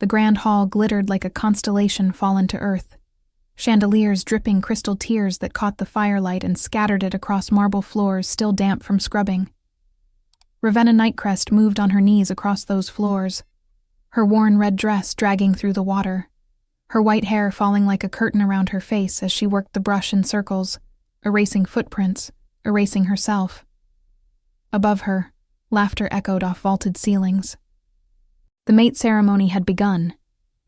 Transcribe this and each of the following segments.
The grand hall glittered like a constellation fallen to earth, chandeliers dripping crystal tears that caught the firelight and scattered it across marble floors still damp from scrubbing. Ravenna Nightcrest moved on her knees across those floors, her worn red dress dragging through the water, her white hair falling like a curtain around her face as she worked the brush in circles, erasing footprints, erasing herself. Above her, laughter echoed off vaulted ceilings. The mate ceremony had begun,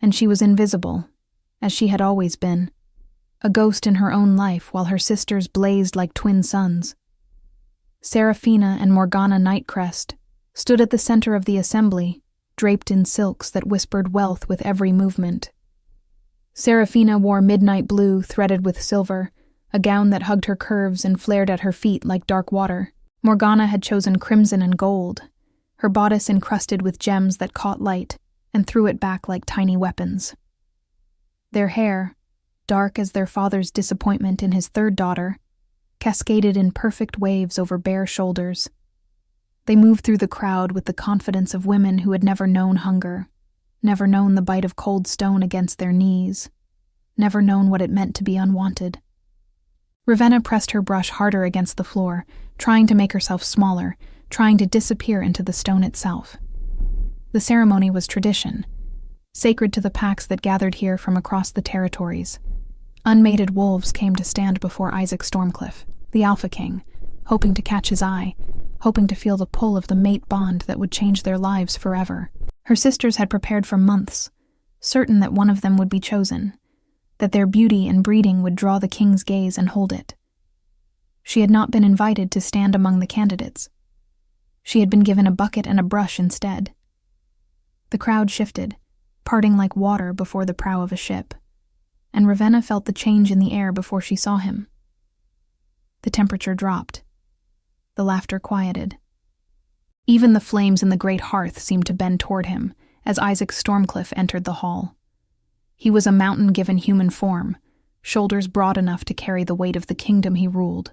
and she was invisible, as she had always been, a ghost in her own life while her sisters blazed like twin suns. Serafina and Morgana Nightcrest stood at the center of the assembly, draped in silks that whispered wealth with every movement. Serafina wore midnight blue threaded with silver, a gown that hugged her curves and flared at her feet like dark water. Morgana had chosen crimson and gold, her bodice encrusted with gems that caught light and threw it back like tiny weapons. Their hair, dark as their father's disappointment in his third daughter, cascaded in perfect waves over bare shoulders. They moved through the crowd with the confidence of women who had never known hunger, never known the bite of cold stone against their knees, never known what it meant to be unwanted. Ravenna pressed her brush harder against the floor, trying to make herself smaller, trying to disappear into the stone itself. The ceremony was tradition, sacred to the packs that gathered here from across the territories. Unmated wolves came to stand before Isaac Stormcliffe, the Alpha King, hoping to catch his eye, hoping to feel the pull of the mate bond that would change their lives forever. Her sisters had prepared for months, certain that one of them would be chosen, that their beauty and breeding would draw the king's gaze and hold it. She had not been invited to stand among the candidates. She had been given a bucket and a brush instead. The crowd shifted, parting like water before the prow of a ship, and Ravenna felt the change in the air before she saw him. The temperature dropped. The laughter quieted. Even the flames in the great hearth seemed to bend toward him as Isaac Stormcliffe entered the hall. He was a mountain given human form, shoulders broad enough to carry the weight of the kingdom he ruled,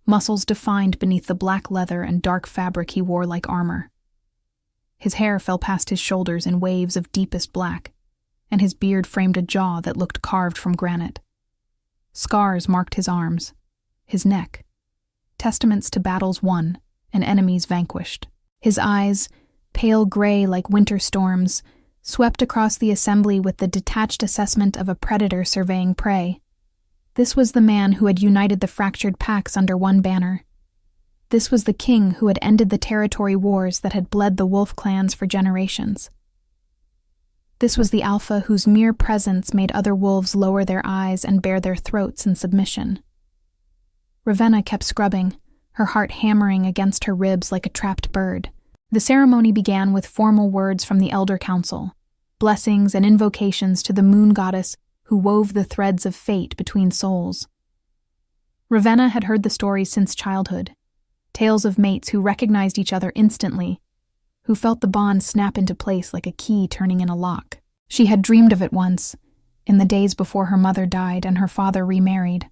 muscles defined beneath the black leather and dark fabric he wore like armor. His hair fell past his shoulders in waves of deepest black, and his beard framed a jaw that looked carved from granite. Scars marked his arms, his neck, testaments to battles won and enemies vanquished. His eyes, pale gray like winter storms, swept across the assembly with the detached assessment of a predator surveying prey. This was the man who had united the fractured packs under one banner. This was the king who had ended the territory wars that had bled the wolf clans for generations. This was the alpha whose mere presence made other wolves lower their eyes and bare their throats in submission. Ravenna kept scrubbing, her heart hammering against her ribs like a trapped bird. The ceremony began with formal words from the Elder Council, blessings and invocations to the moon goddess who wove the threads of fate between souls. Ravenna had heard the stories since childhood, tales of mates who recognized each other instantly, who felt the bond snap into place like a key turning in a lock. She had dreamed of it once, in the days before her mother died and her father remarried,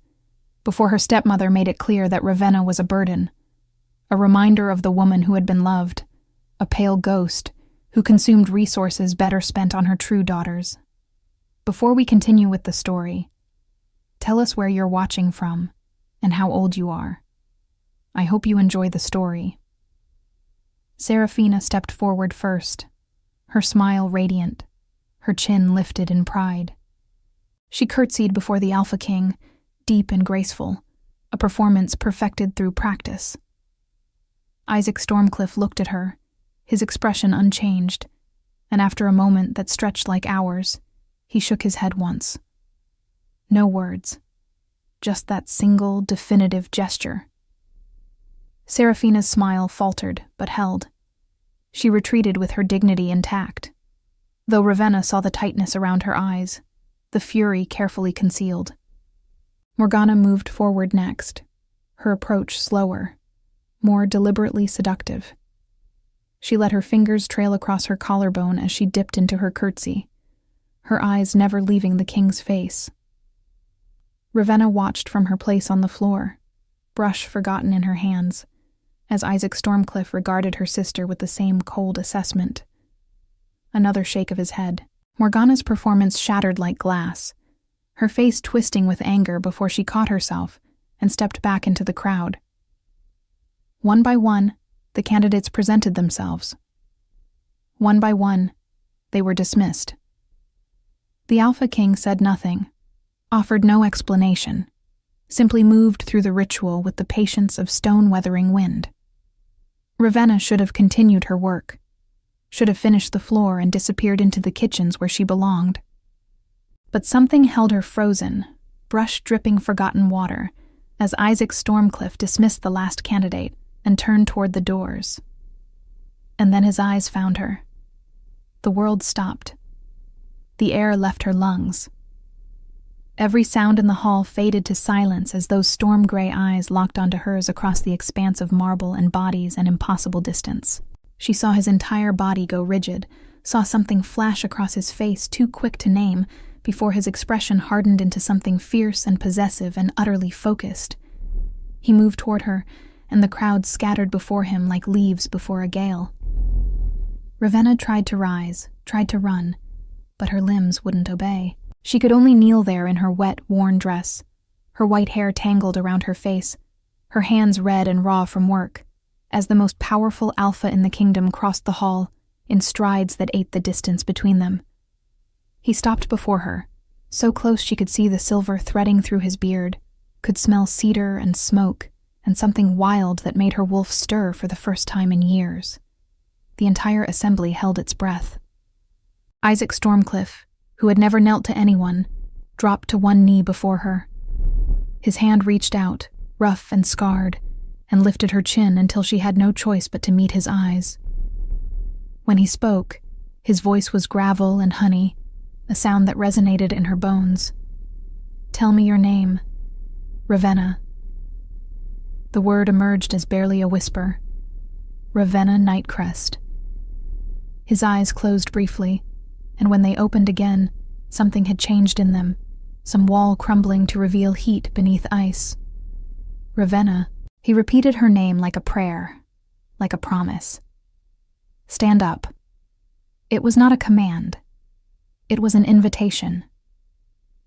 before her stepmother made it clear that Ravenna was a burden, a reminder of the woman who had been loved, a pale ghost who consumed resources better spent on her true daughters. Before we continue with the story, tell us where you're watching from and how old you are. I hope you enjoy the story. Serafina stepped forward first, her smile radiant, her chin lifted in pride. She curtsied before the Alpha King, deep and graceful, a performance perfected through practice. Isaac Stormcliffe looked at her, his expression unchanged, and after a moment that stretched like hours, he shook his head once. No words, just that single, definitive gesture. Serafina's smile faltered, but held. She retreated with her dignity intact, though Ravenna saw the tightness around her eyes, the fury carefully concealed. Morgana moved forward next, her approach slower, more deliberately seductive. She let her fingers trail across her collarbone as she dipped into her curtsy, her eyes never leaving the king's face. Ravenna watched from her place on the floor, brush forgotten in her hands, as Isaac Stormcliffe regarded her sister with the same cold assessment. Another shake of his head. Morgana's performance shattered like glass, her face twisting with anger before she caught herself and stepped back into the crowd. One by one, the candidates presented themselves. One by one, they were dismissed. The Alpha King said nothing, offered no explanation, simply moved through the ritual with the patience of stone-weathering wind. Ravenna should have continued her work, should have finished the floor and disappeared into the kitchens where she belonged. But something held her frozen, brush-dripping forgotten water, as Isaac Stormcliffe dismissed the last candidate and turned toward the doors. And then his eyes found her. The world stopped. The air left her lungs. Every sound in the hall faded to silence as those storm-gray eyes locked onto hers across the expanse of marble and bodies an impossible distance. She saw his entire body go rigid, saw something flash across his face too quick to name before his expression hardened into something fierce and possessive and utterly focused. He moved toward her, and the crowd scattered before him like leaves before a gale. Ravenna tried to rise, tried to run, but her limbs wouldn't obey. She could only kneel there in her wet, worn dress, her white hair tangled around her face, her hands red and raw from work, as the most powerful alpha in the kingdom crossed the hall in strides that ate the distance between them. He stopped before her, so close she could see the silver threading through his beard, could smell cedar and smoke, and something wild that made her wolf stir for the first time in years. The entire assembly held its breath. Isaac Stormcliffe, who had never knelt to anyone, dropped to one knee before her. His hand reached out, rough and scarred, and lifted her chin until she had no choice but to meet his eyes. When he spoke, his voice was gravel and honey, a sound that resonated in her bones. "Tell me your name." "Ravenna." The word emerged as barely a whisper. "Ravenna Nightcrest." His eyes closed briefly, and when they opened again, something had changed in them, some wall crumbling to reveal heat beneath ice. "Ravenna." He repeated her name like a prayer, like a promise. "Stand up." It was not a command. It was an invitation.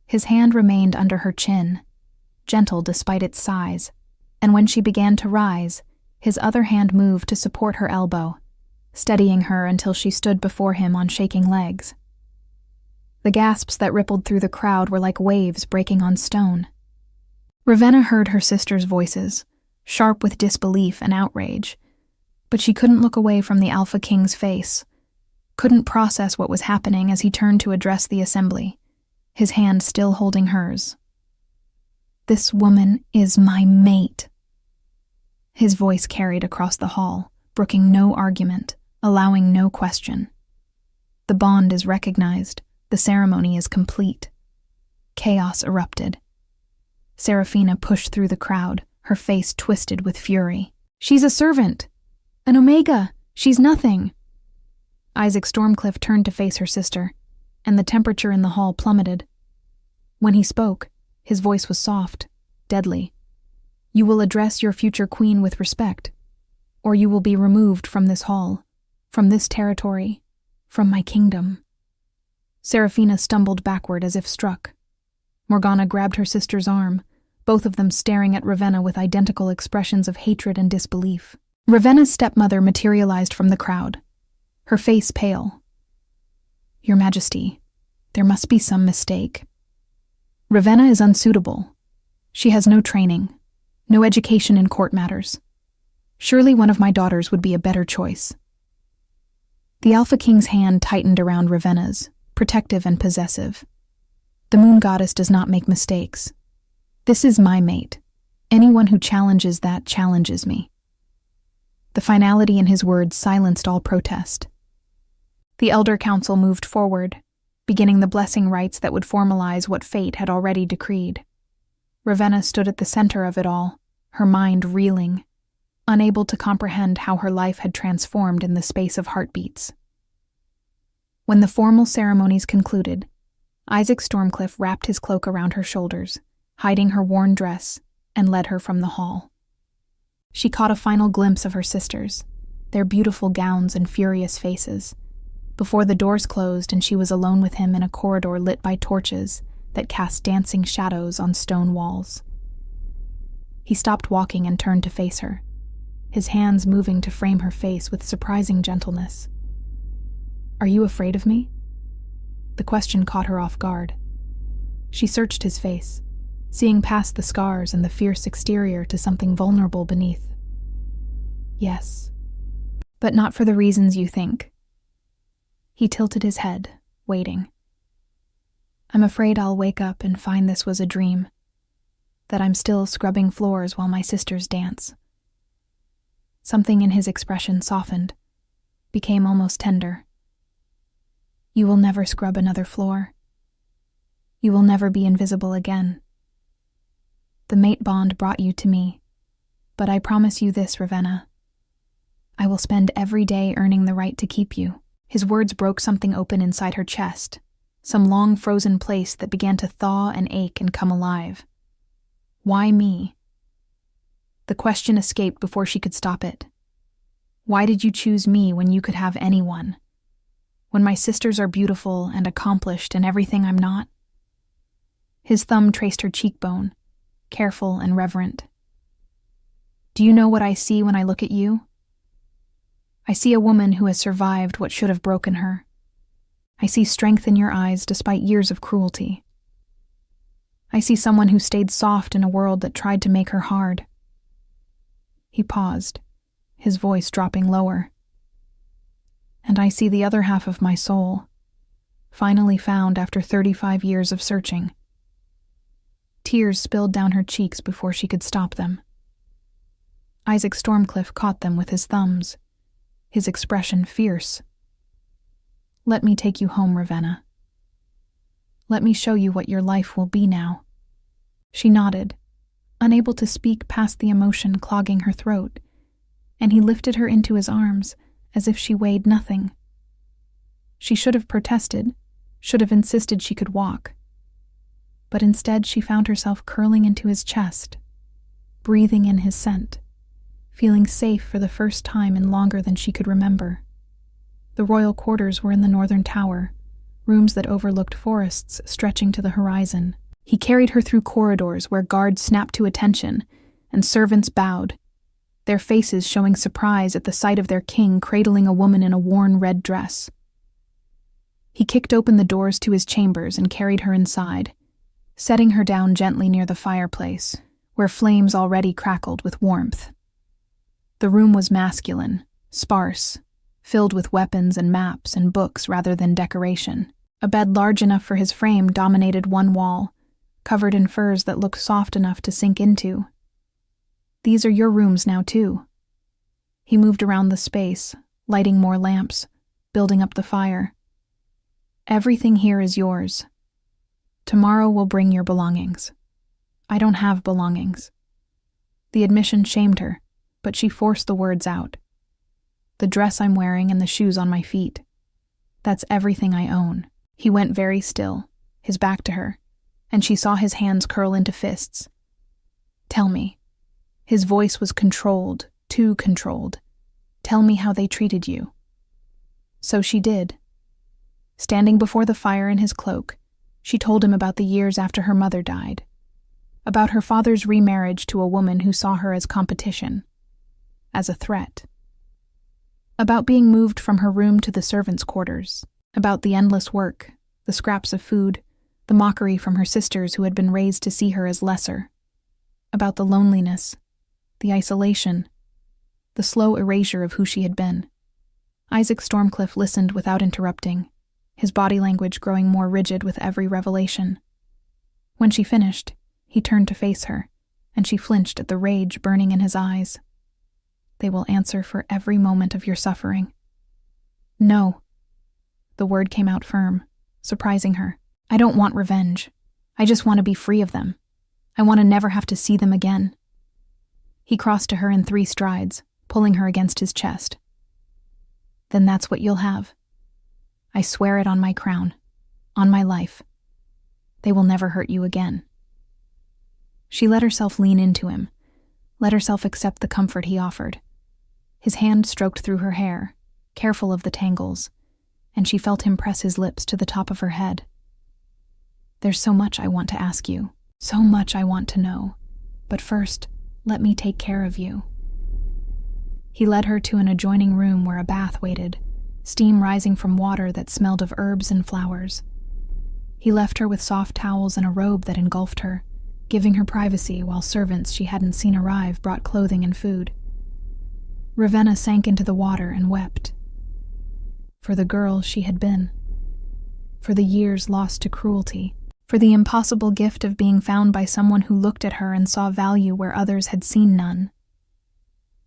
His hand remained under her chin, gentle despite its size, and when she began to rise, his other hand moved to support her elbow, steadying her until she stood before him on shaking legs. The gasps that rippled through the crowd were like waves breaking on stone. Ravenna heard her sisters' voices, sharp with disbelief and outrage, but she couldn't look away from the Alpha King's face, couldn't process what was happening as he turned to address the assembly, his hand still holding hers. "This woman is my mate." His voice carried across the hall, brooking no argument, allowing no question. The bond is recognized, the ceremony is complete. Chaos erupted. Seraphina pushed through the crowd, her face twisted with fury. "She's a servant! An Omega! She's nothing!" Isaac Stormcliffe turned to face her sister, and the temperature in the hall plummeted. When he spoke, his voice was soft, deadly. "You will address your future queen with respect, or you will be removed from this hall, from this territory, from my kingdom." Seraphina stumbled backward as if struck. Morgana grabbed her sister's arm, both of them staring at Ravenna with identical expressions of hatred and disbelief. Ravenna's stepmother materialized from the crowd, her face pale. "Your Majesty, there must be some mistake. Ravenna is unsuitable. She has no training, no education in court matters. Surely one of my daughters would be a better choice." The Alpha King's hand tightened around Ravenna's, protective and possessive. "The moon goddess does not make mistakes. This is my mate. Anyone who challenges that challenges me." The finality in his words silenced all protest. The Elder Council moved forward, beginning the blessing rites that would formalize what fate had already decreed. Ravenna stood at the center of it all, her mind reeling, unable to comprehend how her life had transformed in the space of heartbeats. When the formal ceremonies concluded, Isaac Stormcliffe wrapped his cloak around her shoulders, hiding her worn dress, and led her from the hall. She caught a final glimpse of her sisters, their beautiful gowns and furious faces, before the doors closed and she was alone with him in a corridor lit by torches that cast dancing shadows on stone walls. He stopped walking and turned to face her, his hands moving to frame her face with surprising gentleness. "Are you afraid of me?" The question caught her off guard. She searched his face, seeing past the scars and the fierce exterior to something vulnerable beneath. "Yes, but not for the reasons you think." He tilted his head, waiting. "I'm afraid I'll wake up and find this was a dream, that I'm still scrubbing floors while my sisters dance." Something in his expression softened, became almost tender. "You will never scrub another floor. You will never be invisible again. The mate bond brought you to me, but I promise you this, Ravenna. I will spend every day earning the right to keep you." His words broke something open inside her chest, some long frozen place that began to thaw and ache and come alive. Why me? The question escaped before she could stop it. Why did you choose me when you could have anyone? When my sisters are beautiful and accomplished and everything I'm not? His thumb traced her cheekbone, careful and reverent. "Do you know what I see when I look at you? I see a woman who has survived what should have broken her. I see strength in your eyes despite years of cruelty. I see someone who stayed soft in a world that tried to make her hard." He paused, his voice dropping lower. "And I see the other half of my soul, finally found after 35 years of searching." Tears spilled down her cheeks before she could stop them. Isaac Stormcliffe caught them with his thumbs, his expression fierce. "Let me take you home, Ravenna. Let me show you what your life will be now." She nodded, unable to speak past the emotion clogging her throat, and he lifted her into his arms as if she weighed nothing. She should have protested, should have insisted she could walk. But instead she found herself curling into his chest, breathing in his scent, feeling safe for the first time in longer than she could remember. The royal quarters were in the northern tower, rooms that overlooked forests stretching to the horizon. He carried her through corridors where guards snapped to attention and servants bowed, their faces showing surprise at the sight of their king cradling a woman in a worn red dress. He kicked open the doors to his chambers and carried her inside, setting her down gently near the fireplace, where flames already crackled with warmth. The room was masculine, sparse, filled with weapons and maps and books rather than decoration. A bed large enough for his frame dominated one wall, covered in furs that looked soft enough to sink into. "These are your rooms now, too." He moved around the space, lighting more lamps, building up the fire. "Everything here is yours. Tomorrow will bring your belongings." "I don't have belongings." The admission shamed her, but she forced the words out. "The dress I'm wearing and the shoes on my feet. That's everything I own." He went very still, his back to her, and she saw his hands curl into fists. "Tell me." His voice was controlled, too controlled. "Tell me how they treated you." So she did. Standing before the fire in his cloak, she told him about the years after her mother died, about her father's remarriage to a woman who saw her as competition, as a threat, about being moved from her room to the servants' quarters, about the endless work, the scraps of food, the mockery from her sisters who had been raised to see her as lesser, about the loneliness, the isolation, the slow erasure of who she had been. Isaac Stormcliffe listened without interrupting, his body language growing more rigid with every revelation. When she finished, he turned to face her, and she flinched at the rage burning in his eyes. "They will answer for every moment of your suffering." "No." The word came out firm, surprising her. "I don't want revenge. I just want to be free of them. I want to never have to see them again." He crossed to her in 3 strides, pulling her against his chest. "Then that's what you'll have. I swear it on my crown, on my life. They will never hurt you again." She let herself lean into him, let herself accept the comfort he offered. His hand stroked through her hair, careful of the tangles, and she felt him press his lips to the top of her head. "There's so much I want to ask you, so much I want to know, but first, let me take care of you." He led her to an adjoining room where a bath waited, steam rising from water that smelled of herbs and flowers. He left her with soft towels and a robe that engulfed her, giving her privacy while servants she hadn't seen arrive brought clothing and food. Ravenna sank into the water and wept. For the girl she had been. For the years lost to cruelty. For the impossible gift of being found by someone who looked at her and saw value where others had seen none.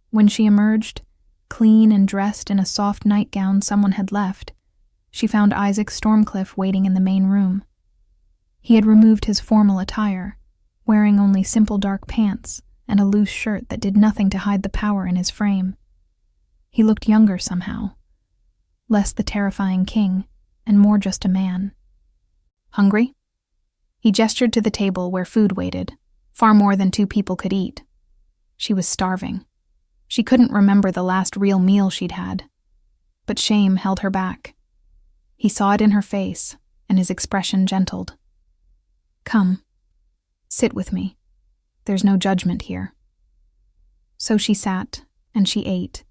When she emerged, clean and dressed in a soft nightgown someone had left, she found Isaac Stormcliffe waiting in the main room. He had removed his formal attire, wearing only simple dark pants and a loose shirt that did nothing to hide the power in his frame. He looked younger somehow, less the terrifying king, and more just a man. "Hungry?" He gestured to the table where food waited, far more than two people could eat. She was starving. She couldn't remember the last real meal she'd had, but shame held her back. He saw it in her face, and his expression gentled. "Come, sit with me. There's no judgment here." So she sat, and she ate,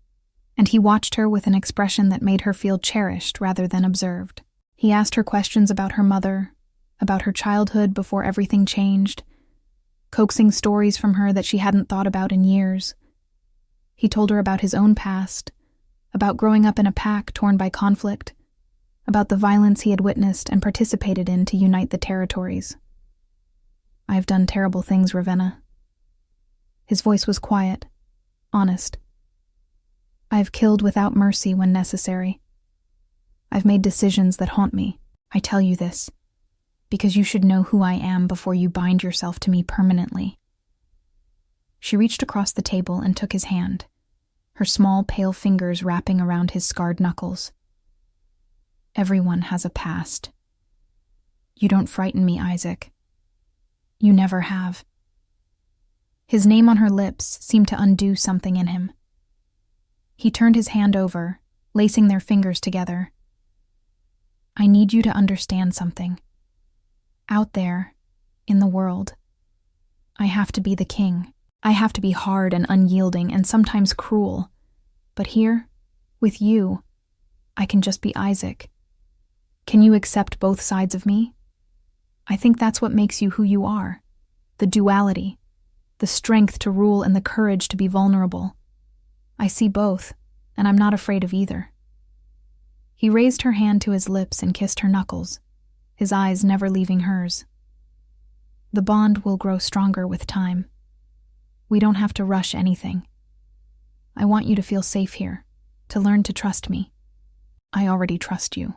and he watched her with an expression that made her feel cherished rather than observed. He asked her questions about her mother, about her childhood before everything changed, coaxing stories from her that she hadn't thought about in years. He told her about his own past, about growing up in a pack torn by conflict, about the violence he had witnessed and participated in to unite the territories. "I've done terrible things, Ravenna." His voice was quiet, honest. "I've killed without mercy when necessary. I've made decisions that haunt me. I tell you this, because you should know who I am before you bind yourself to me permanently." She reached across the table and took his hand, her small, pale fingers wrapping around his scarred knuckles. "Everyone has a past. You don't frighten me, Isaac. You never have." His name on her lips seemed to undo something in him. He turned his hand over, lacing their fingers together. "I need you to understand something. Out there, in the world, I have to be the king. I have to be hard and unyielding and sometimes cruel. But here, with you, I can just be Isaac. Can you accept both sides of me? I think that's what makes you who you are. The duality, the strength to rule and the courage to be vulnerable. I see both, and I'm not afraid of either." He raised her hand to his lips and kissed her knuckles, his eyes never leaving hers. "The bond will grow stronger with time. We don't have to rush anything. I want you to feel safe here, to learn to trust me. I already trust you."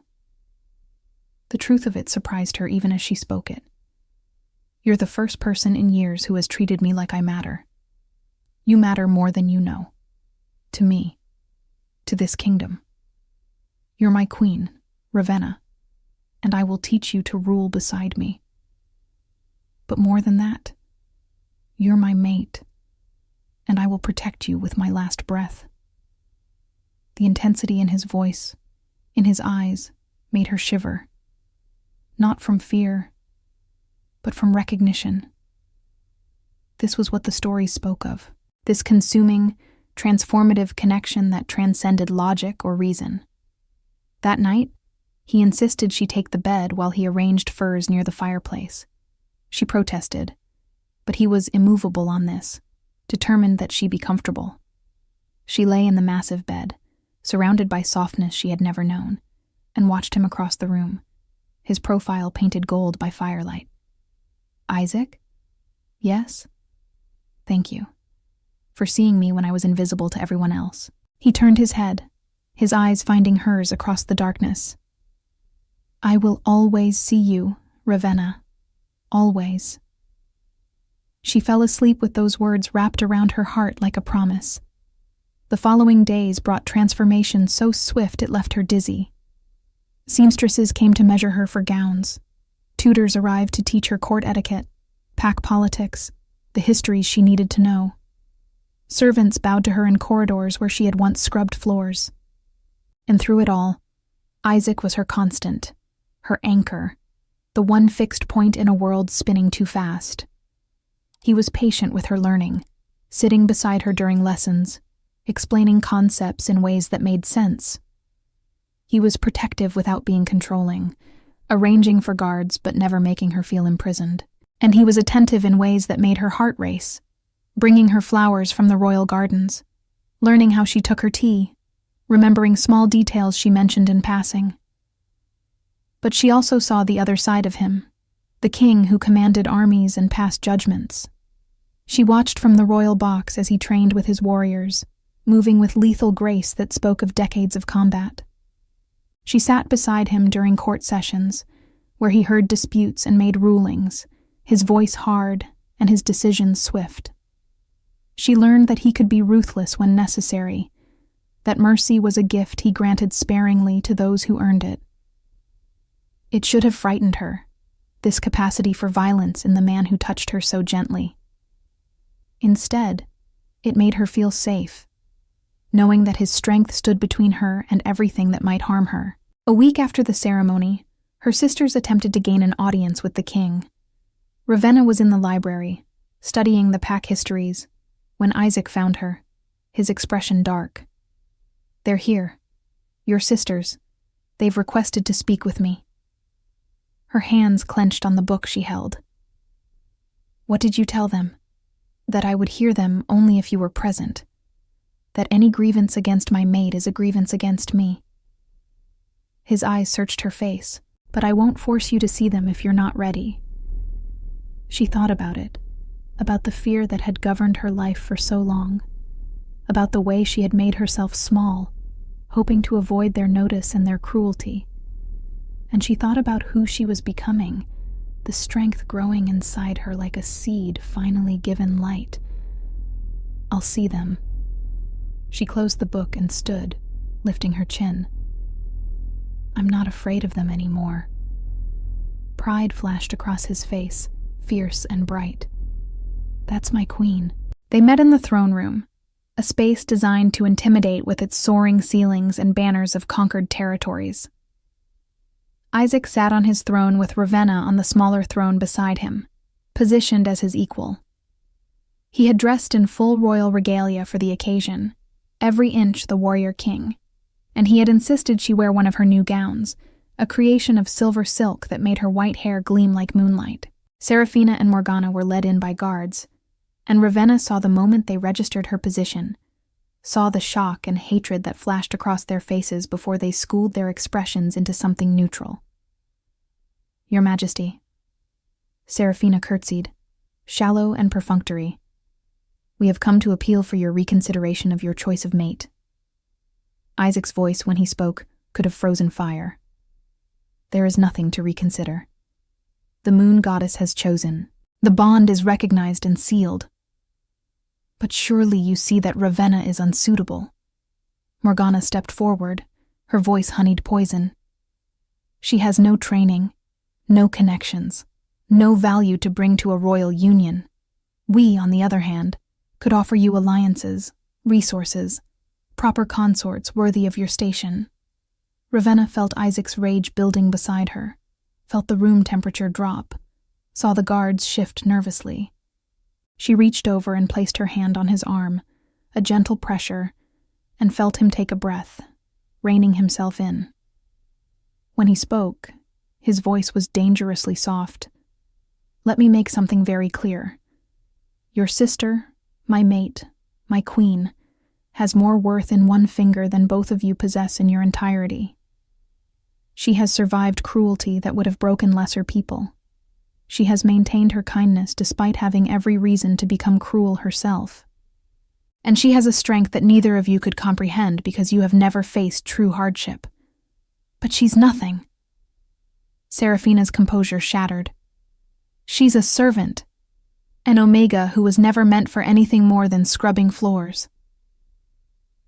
The truth of it surprised her even as she spoke it. "You're the first person in years who has treated me like I matter. You matter more than you know. To me. To this kingdom. You're my queen, Ravenna, and I will teach you to rule beside me. But more than that, you're my mate, and I will protect you with my last breath." The intensity in his voice, in his eyes, made her shiver. Not from fear, but from recognition. This was what the story spoke of, this consuming, transformative connection that transcended logic or reason. That night, he insisted she take the bed while he arranged furs near the fireplace. She protested, but he was immovable on this, determined that she be comfortable. She lay in the massive bed, surrounded by softness she had never known, and watched him across the room, his profile painted gold by firelight. "Isaac? Yes? Thank you. For seeing me when I was invisible to everyone else." He turned his head, his eyes finding hers across the darkness. "I will always see you, Ravenna. Always." She fell asleep with those words wrapped around her heart like a promise. The following days brought transformation so swift it left her dizzy. Seamstresses came to measure her for gowns. Tutors arrived to teach her court etiquette, pack politics, the histories she needed to know. Servants bowed to her in corridors where she had once scrubbed floors. And through it all, Isaac was her constant, her anchor, the one fixed point in a world spinning too fast. He was patient with her learning, sitting beside her during lessons, explaining concepts in ways that made sense. He was protective without being controlling, arranging for guards but never making her feel imprisoned. And he was attentive in ways that made her heart race, bringing her flowers from the royal gardens, learning how she took her tea, remembering small details she mentioned in passing. But she also saw the other side of him, the king who commanded armies and passed judgments. She watched from the royal box as he trained with his warriors, moving with lethal grace that spoke of decades of combat. She sat beside him during court sessions, where he heard disputes and made rulings, his voice hard and his decisions swift. She learned that he could be ruthless when necessary, that mercy was a gift he granted sparingly to those who earned it. It should have frightened her, this capacity for violence in the man who touched her so gently. Instead, it made her feel safe, knowing that his strength stood between her and everything that might harm her. A week after the ceremony, her sisters attempted to gain an audience with the king. Ravenna was in the library, studying the pack histories, when Isaac found her, his expression dark. "They're here. Your sisters. They've requested to speak with me." Her hands clenched on the book she held. "What did you tell them?" "That I would hear them only if you were present. That any grievance against my mate is a grievance against me." His eyes searched her face. "But I won't force you to see them if you're not ready." She thought about it, about the fear that had governed her life for so long, about the way she had made herself small, hoping to avoid their notice and their cruelty. And she thought about who she was becoming, the strength growing inside her like a seed finally given light. "I'll see them." She closed the book and stood, lifting her chin. "I'm not afraid of them anymore." Pride flashed across his face, fierce and bright. "That's my queen." They met in the throne room, a space designed to intimidate with its soaring ceilings and banners of conquered territories. Isaac sat on his throne with Ravenna on the smaller throne beside him, positioned as his equal. He had dressed in full royal regalia for the occasion, every inch the warrior king, and he had insisted she wear one of her new gowns, a creation of silver silk that made her white hair gleam like moonlight. Serafina and Morgana were led in by guards, and Ravenna saw the moment they registered her position, saw the shock and hatred that flashed across their faces before they schooled their expressions into something neutral. "Your Majesty." Serafina curtsied, shallow and perfunctory. "We have come to appeal for your reconsideration of your choice of mate." Isaac's voice, when he spoke, could have frozen fire. "There is nothing to reconsider. The moon goddess has chosen. The bond is recognized and sealed. But surely you see that Ravenna is unsuitable." Morgana stepped forward, her voice honeyed poison. "She has no training, no connections, no value to bring to a royal union. We, on the other hand, could offer you alliances, resources, proper consorts worthy of your station." Ravenna felt Isaac's rage building beside her, felt the room temperature drop, saw the guards shift nervously. She reached over and placed her hand on his arm, a gentle pressure, and felt him take a breath, reining himself in. When he spoke, his voice was dangerously soft. "Let me make something very clear. Your sister, my mate, my queen, has more worth in one finger than both of you possess in your entirety. She has survived cruelty that would have broken lesser people. She has maintained her kindness despite having every reason to become cruel herself. And she has a strength that neither of you could comprehend because you have never faced true hardship. But she's nothing." Serafina's composure shattered. "She's a servant, an omega who was never meant for anything more than scrubbing floors."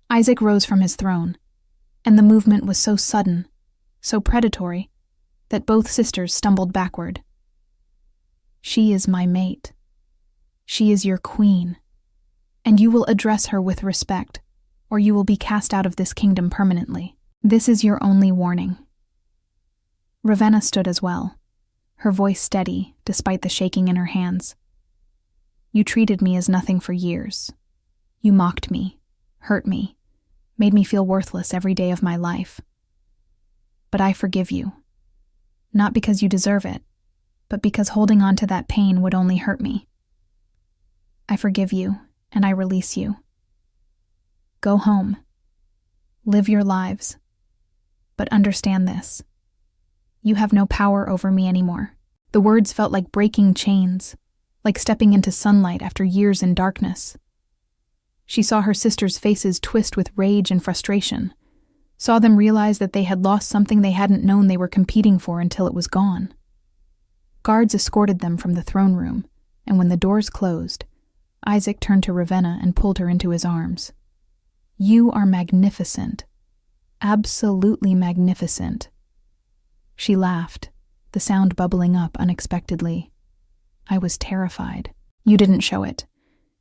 Isaac rose from his throne, and the movement was so sudden, so predatory, that both sisters stumbled backward. "She is my mate. She is your queen, and you will address her with respect, or you will be cast out of this kingdom permanently. This is your only warning." Ravenna stood as well, her voice steady despite the shaking in her hands. You treated me as nothing for years. You mocked me, hurt me, made me feel worthless every day of my life. But I forgive you. Not because you deserve it, but because holding on to that pain would only hurt me. I forgive you, and I release you. Go home. Live your lives. But understand this. You have no power over me anymore. The words felt like breaking chains, like stepping into sunlight after years in darkness. She saw her sisters' faces twist with rage and frustration, saw them realize that they had lost something they hadn't known they were competing for until it was gone. Guards escorted them from the throne room, and when the doors closed, Isaac turned to Ravenna and pulled her into his arms. You are magnificent. Absolutely magnificent. She laughed, the sound bubbling up unexpectedly. I was terrified. You didn't show it.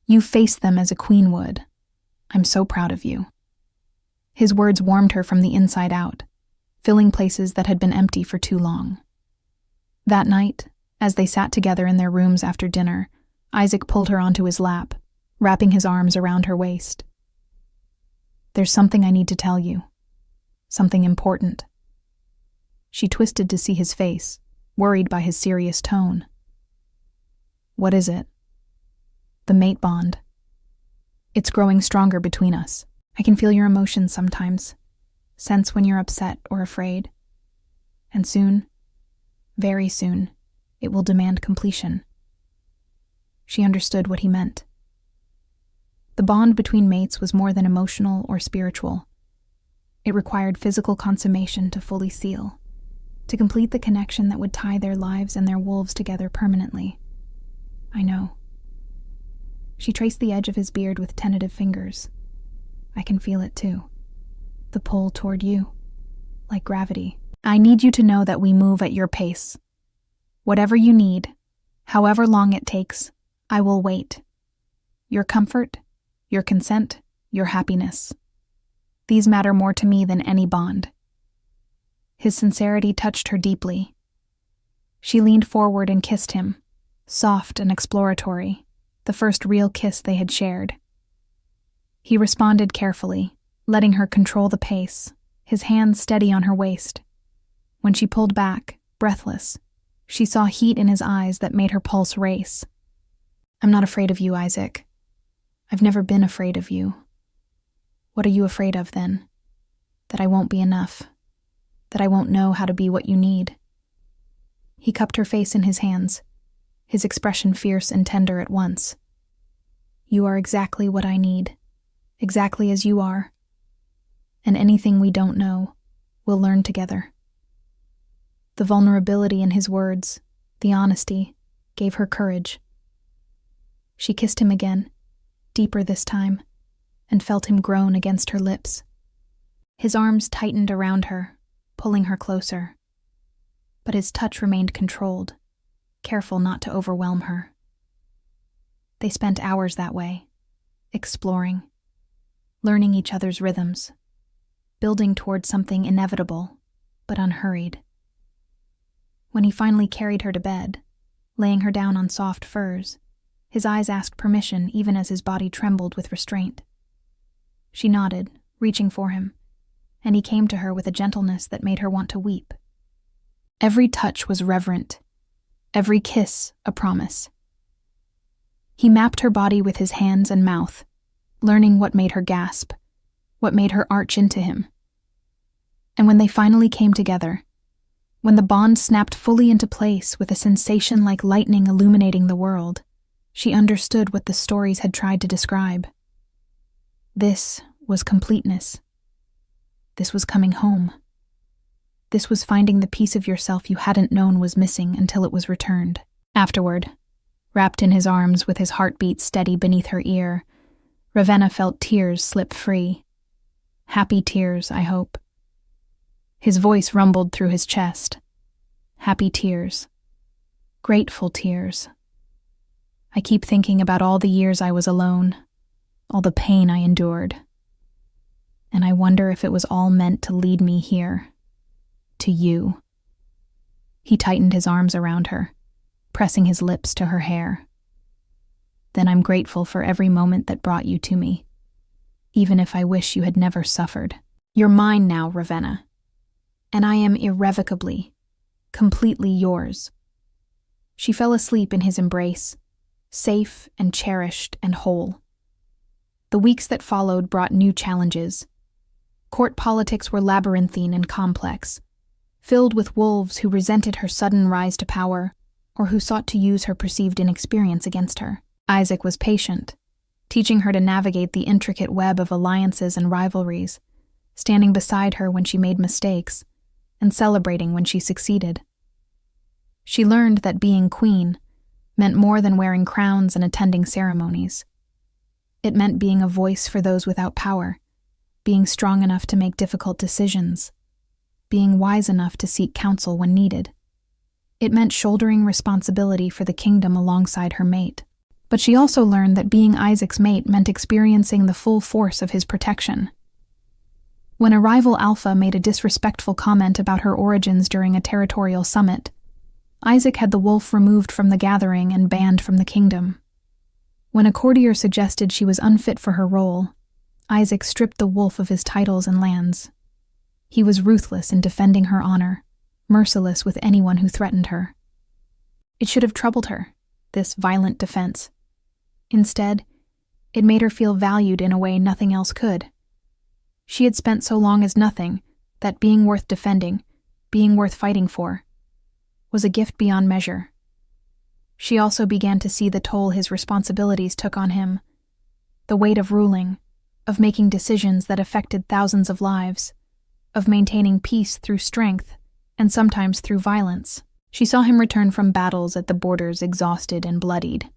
You faced them as a queen would. I'm so proud of you. His words warmed her from the inside out, filling places that had been empty for too long. That night, as they sat together in their rooms after dinner, Isaac pulled her onto his lap, wrapping his arms around her waist. There's something I need to tell you. Something important. She twisted to see his face, worried by his serious tone. What is it? The mate bond. It's growing stronger between us. I can feel your emotions sometimes, sense when you're upset or afraid. And soon, very soon, it will demand completion. She understood what he meant. The bond between mates was more than emotional or spiritual. It required physical consummation to fully seal, to complete the connection that would tie their lives and their wolves together permanently. I know. She traced the edge of his beard with tentative fingers. I can feel it too. The pull toward you, like gravity. I need you to know that we move at your pace. Whatever you need, however long it takes, I will wait. Your comfort, your consent, your happiness. These matter more to me than any bond. His sincerity touched her deeply. She leaned forward and kissed him, soft and exploratory, the first real kiss they had shared. He responded carefully, letting her control the pace, his hands steady on her waist. When she pulled back, breathless, she saw heat in his eyes that made her pulse race. I'm not afraid of you, Isaac. I've never been afraid of you. What are you afraid of, then? That I won't be enough? That I won't know how to be what you need? He cupped her face in his hands, his expression fierce and tender at once. You are exactly what I need, exactly as you are. And anything we don't know, we'll learn together. The vulnerability in his words, the honesty, gave her courage. She kissed him again, deeper this time, and felt him groan against her lips. His arms tightened around her, pulling her closer. But his touch remained controlled, careful not to overwhelm her. They spent hours that way, exploring, learning each other's rhythms, building towards something inevitable, but unhurried. When he finally carried her to bed, laying her down on soft furs, his eyes asked permission even as his body trembled with restraint. She nodded, reaching for him, and he came to her with a gentleness that made her want to weep. Every touch was reverent, every kiss a promise. He mapped her body with his hands and mouth, learning what made her gasp, what made her arch into him. And when they finally came together, when the bond snapped fully into place with a sensation like lightning illuminating the world, she understood what the stories had tried to describe. This was completeness. This was coming home. This was finding the piece of yourself you hadn't known was missing until it was returned. Afterward, wrapped in his arms with his heartbeat steady beneath her ear, Ravenna felt tears slip free. Happy tears, I hope. His voice rumbled through his chest. Happy tears. Grateful tears. I keep thinking about all the years I was alone, all the pain I endured. And I wonder if it was all meant to lead me here, to you. He tightened his arms around her, pressing his lips to her hair. "Then I'm grateful for every moment that brought you to me, even if I wish you had never suffered. You're mine now, Ravenna, and I am irrevocably, completely yours." She fell asleep in his embrace, safe and cherished and whole. The weeks that followed brought new challenges. Court politics were labyrinthine and complex, filled with wolves who resented her sudden rise to power or who sought to use her perceived inexperience against her. Isaac was patient, teaching her to navigate the intricate web of alliances and rivalries, standing beside her when she made mistakes and celebrating when she succeeded. She learned that being queen meant more than wearing crowns and attending ceremonies. It meant being a voice for those without power, being strong enough to make difficult decisions, being wise enough to seek counsel when needed. It meant shouldering responsibility for the kingdom alongside her mate. But she also learned that being Isaac's mate meant experiencing the full force of his protection. When a rival alpha made a disrespectful comment about her origins during a territorial summit, Isaac had the wolf removed from the gathering and banned from the kingdom. When a courtier suggested she was unfit for her role, Isaac stripped the wolf of his titles and lands. He was ruthless in defending her honor, merciless with anyone who threatened her. It should have troubled her, this violent defense. Instead, it made her feel valued in a way nothing else could. She had spent so long as nothing that being worth defending, being worth fighting for, was a gift beyond measure. She also began to see the toll his responsibilities took on him, the weight of ruling, of making decisions that affected thousands of lives, of maintaining peace through strength and sometimes through violence. She saw him return from battles at the borders exhausted and bloodied.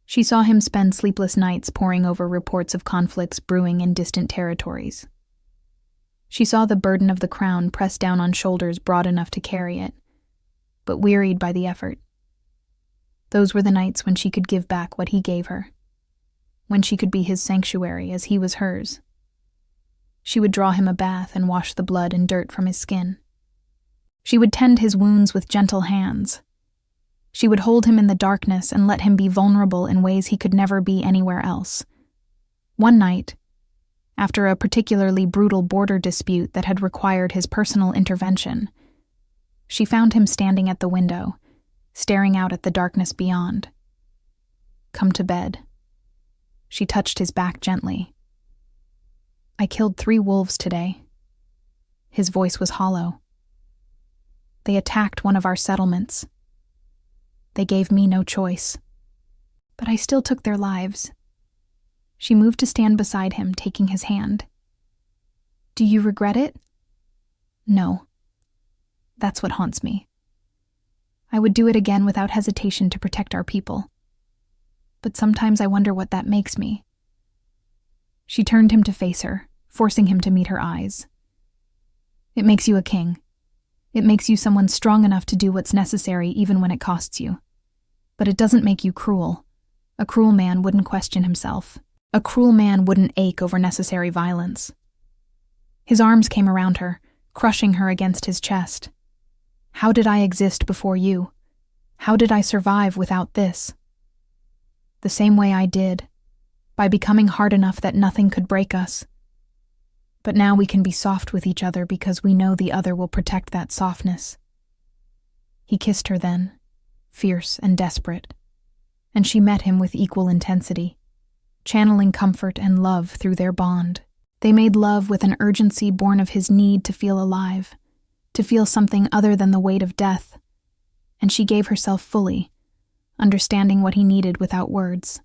She saw him spend sleepless nights poring over reports of conflicts brewing in distant territories. She saw the burden of the crown pressed down on shoulders broad enough to carry it, but wearied by the effort. Those were the nights when she could give back what he gave her, when she could be his sanctuary as he was hers. She would draw him a bath and wash the blood and dirt from his skin. She would tend his wounds with gentle hands. She would hold him in the darkness and let him be vulnerable in ways he could never be anywhere else. One night, after a particularly brutal border dispute that had required his personal intervention, she found him standing at the window, staring out at the darkness beyond. "Come to bed." She touched his back gently. "I killed 3 wolves today." His voice was hollow. "They attacked one of our settlements. They gave me no choice. But I still took their lives." She moved to stand beside him, taking his hand. "Do you regret it?" "No. That's what haunts me. I would do it again without hesitation to protect our people. But sometimes I wonder what that makes me." She turned him to face her, forcing him to meet her eyes. "It makes you a king. It makes you someone strong enough to do what's necessary even when it costs you. But it doesn't make you cruel. A cruel man wouldn't question himself. A cruel man wouldn't ache over necessary violence." His arms came around her, crushing her against his chest. "How did I exist before you? How did I survive without this?" "The same way I did, by becoming hard enough that nothing could break us. But now we can be soft with each other because we know the other will protect that softness." He kissed her then, fierce and desperate, and she met him with equal intensity, channeling comfort and love through their bond. They made love with an urgency born of his need to feel alive, to feel something other than the weight of death, and she gave herself fully, understanding what he needed without words.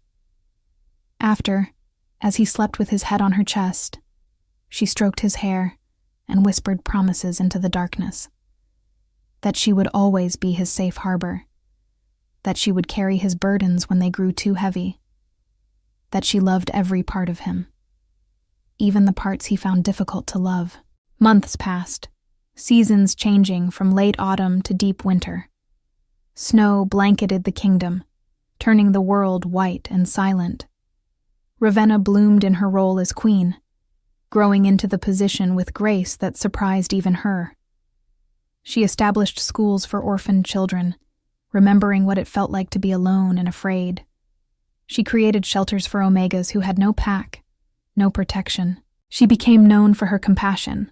After, as he slept with his head on her chest, she stroked his hair and whispered promises into the darkness. That she would always be his safe harbor. That she would carry his burdens when they grew too heavy. That she loved every part of him, even the parts he found difficult to love. Months passed, seasons changing from late autumn to deep winter. Snow blanketed the kingdom, turning the world white and silent. Ravenna bloomed in her role as queen, growing into the position with grace that surprised even her. She established schools for orphaned children, remembering what it felt like to be alone and afraid. She created shelters for Omegas who had no pack, no protection. She became known for her compassion,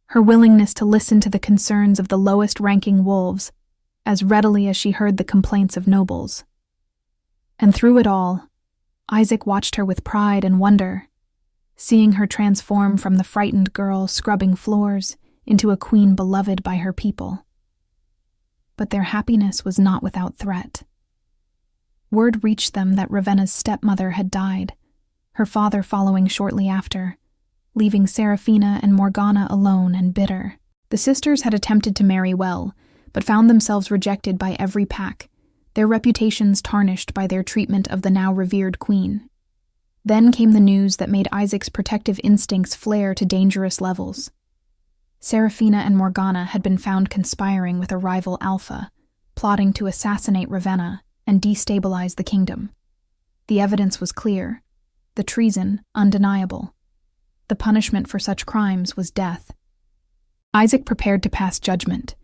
her willingness to listen to the concerns of the lowest-ranking wolves as readily as she heard the complaints of nobles. And through it all, Isaac watched her with pride and wonder, seeing her transform from the frightened girl scrubbing floors into a queen beloved by her people. But their happiness was not without threat. Word reached them that Ravenna's stepmother had died, her father following shortly after, leaving Serafina and Morgana alone and bitter. The sisters had attempted to marry well, but found themselves rejected by every pack, their reputations tarnished by their treatment of the now revered queen. Then came the news that made Isaac's protective instincts flare to dangerous levels. Serafina and Morgana had been found conspiring with a rival Alpha, plotting to assassinate Ravenna and destabilize the kingdom. The evidence was clear, the treason undeniable. The punishment for such crimes was death. Isaac prepared to pass judgment,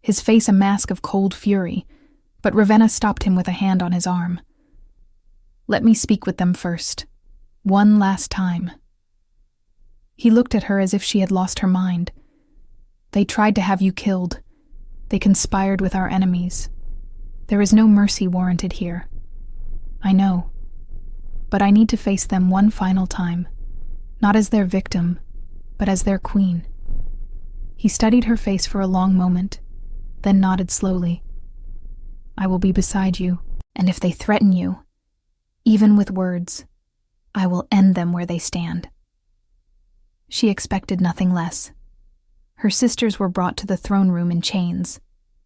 his face a mask of cold fury, but Ravenna stopped him with a hand on his arm. "Let me speak with them first. One last time." He looked at her as if she had lost her mind. "They tried to have you killed. They conspired with our enemies. There is no mercy warranted here. I know. But I need to face them one final time, not as their victim, but as their queen." He studied her face for a long moment, then nodded slowly. "I will be beside you, and if they threaten you, even with words, I will end them where they stand." She expected nothing less. Her sisters were brought to the throne room in chains,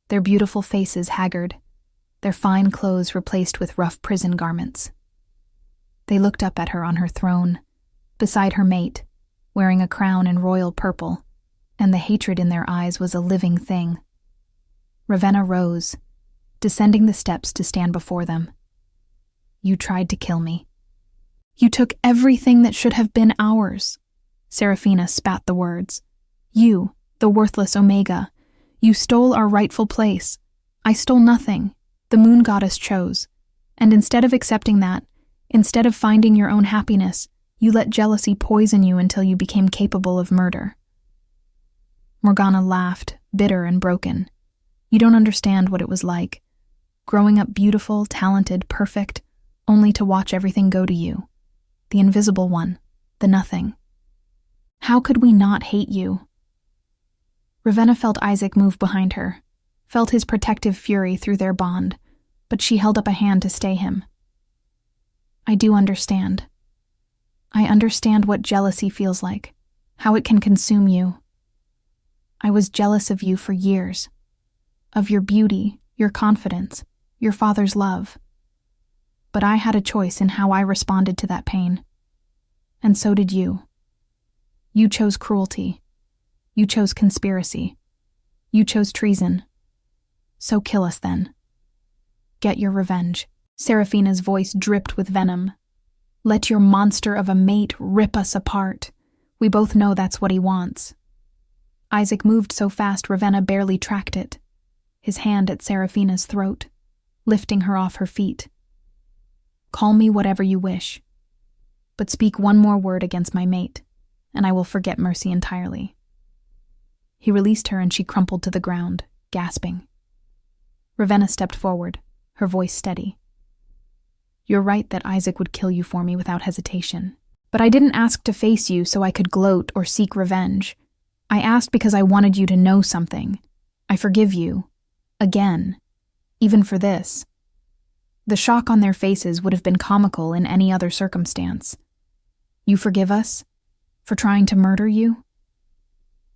their beautiful faces haggard, their fine clothes replaced with rough prison garments. They looked up at her on her throne, beside her mate, wearing a crown in royal purple, and the hatred in their eyes was a living thing. Ravenna rose, descending the steps to stand before them. "You tried to kill me. You took everything that should have been ours." Serafina spat the words. "You, the worthless Omega. You stole our rightful place. I stole nothing. The moon goddess chose. And instead of accepting that, instead of finding your own happiness, you let jealousy poison you until you became capable of murder." Morgana laughed, bitter and broken. "You don't understand what it was like. Growing up beautiful, talented, perfect, only to watch everything go to you. The invisible one, the nothing. How could we not hate you?" Ravenna felt Isaac move behind her, felt his protective fury through their bond, but she held up a hand to stay him. "I do understand. I understand what jealousy feels like, how it can consume you. I was jealous of you for years, of your beauty, your confidence, your father's love. But I had a choice in how I responded to that pain. And so did you. You chose cruelty. You chose conspiracy. You chose treason. So kill us then. Get your revenge." Serafina's voice dripped with venom. "Let your monster of a mate rip us apart. We both know that's what he wants." Isaac moved so fast Ravenna barely tracked it, his hand at Serafina's throat, lifting her off her feet. "Call me whatever you wish, but speak one more word against my mate, and I will forget mercy entirely." He released her and she crumpled to the ground, gasping. Ravenna stepped forward, her voice steady. "You're right that Isaac would kill you for me without hesitation. But I didn't ask to face you so I could gloat or seek revenge. I asked because I wanted you to know something. I forgive you. Again. Even for this." The shock on their faces would have been comical in any other circumstance. "You forgive us? For trying to murder you?"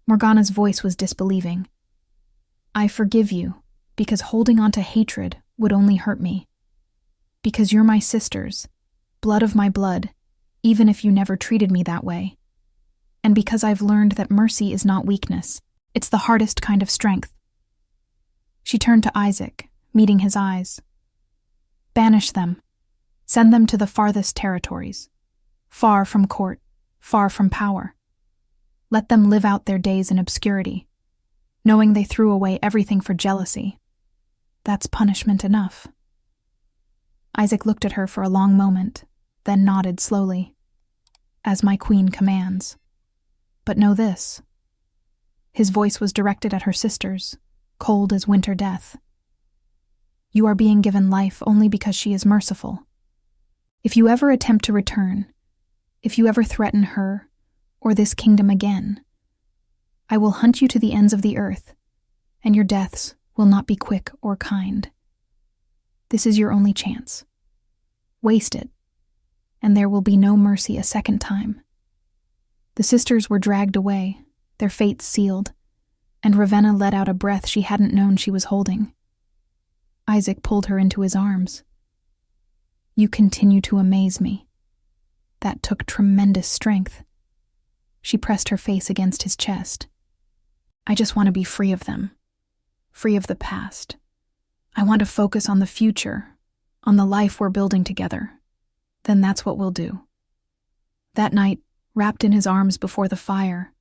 Morgana's voice was disbelieving. "I forgive you because holding on to hatred would only hurt me. Because you're my sisters, blood of my blood, even if you never treated me that way. And because I've learned that mercy is not weakness, it's the hardest kind of strength." She turned to Isaac, meeting his eyes. "Banish them. Send them to the farthest territories. Far from court, far from power. Let them live out their days in obscurity. knowing they threw away everything for jealousy. That's punishment enough. Isaac looked at her for a long moment, then nodded slowly. As my queen commands. But know this. His voice was directed at her sisters, cold as winter death. You are being given life only because she is merciful. If you ever attempt to return, if you ever threaten her or this kingdom again, I will hunt you to the ends of the earth, and your deaths will not be quick or kind. This is your only chance. Waste it, and there will be no mercy a second time. The sisters were dragged away, their fates sealed, and Ravenna let out a breath she hadn't known she was holding. Isaac pulled her into his arms. You continue to amaze me. That took tremendous strength. She pressed her face against his chest. I just want to be free of them. Free of the past. I want to focus on the future, on the life we're building together. Then that's what we'll do. That night, wrapped in his arms before the fire,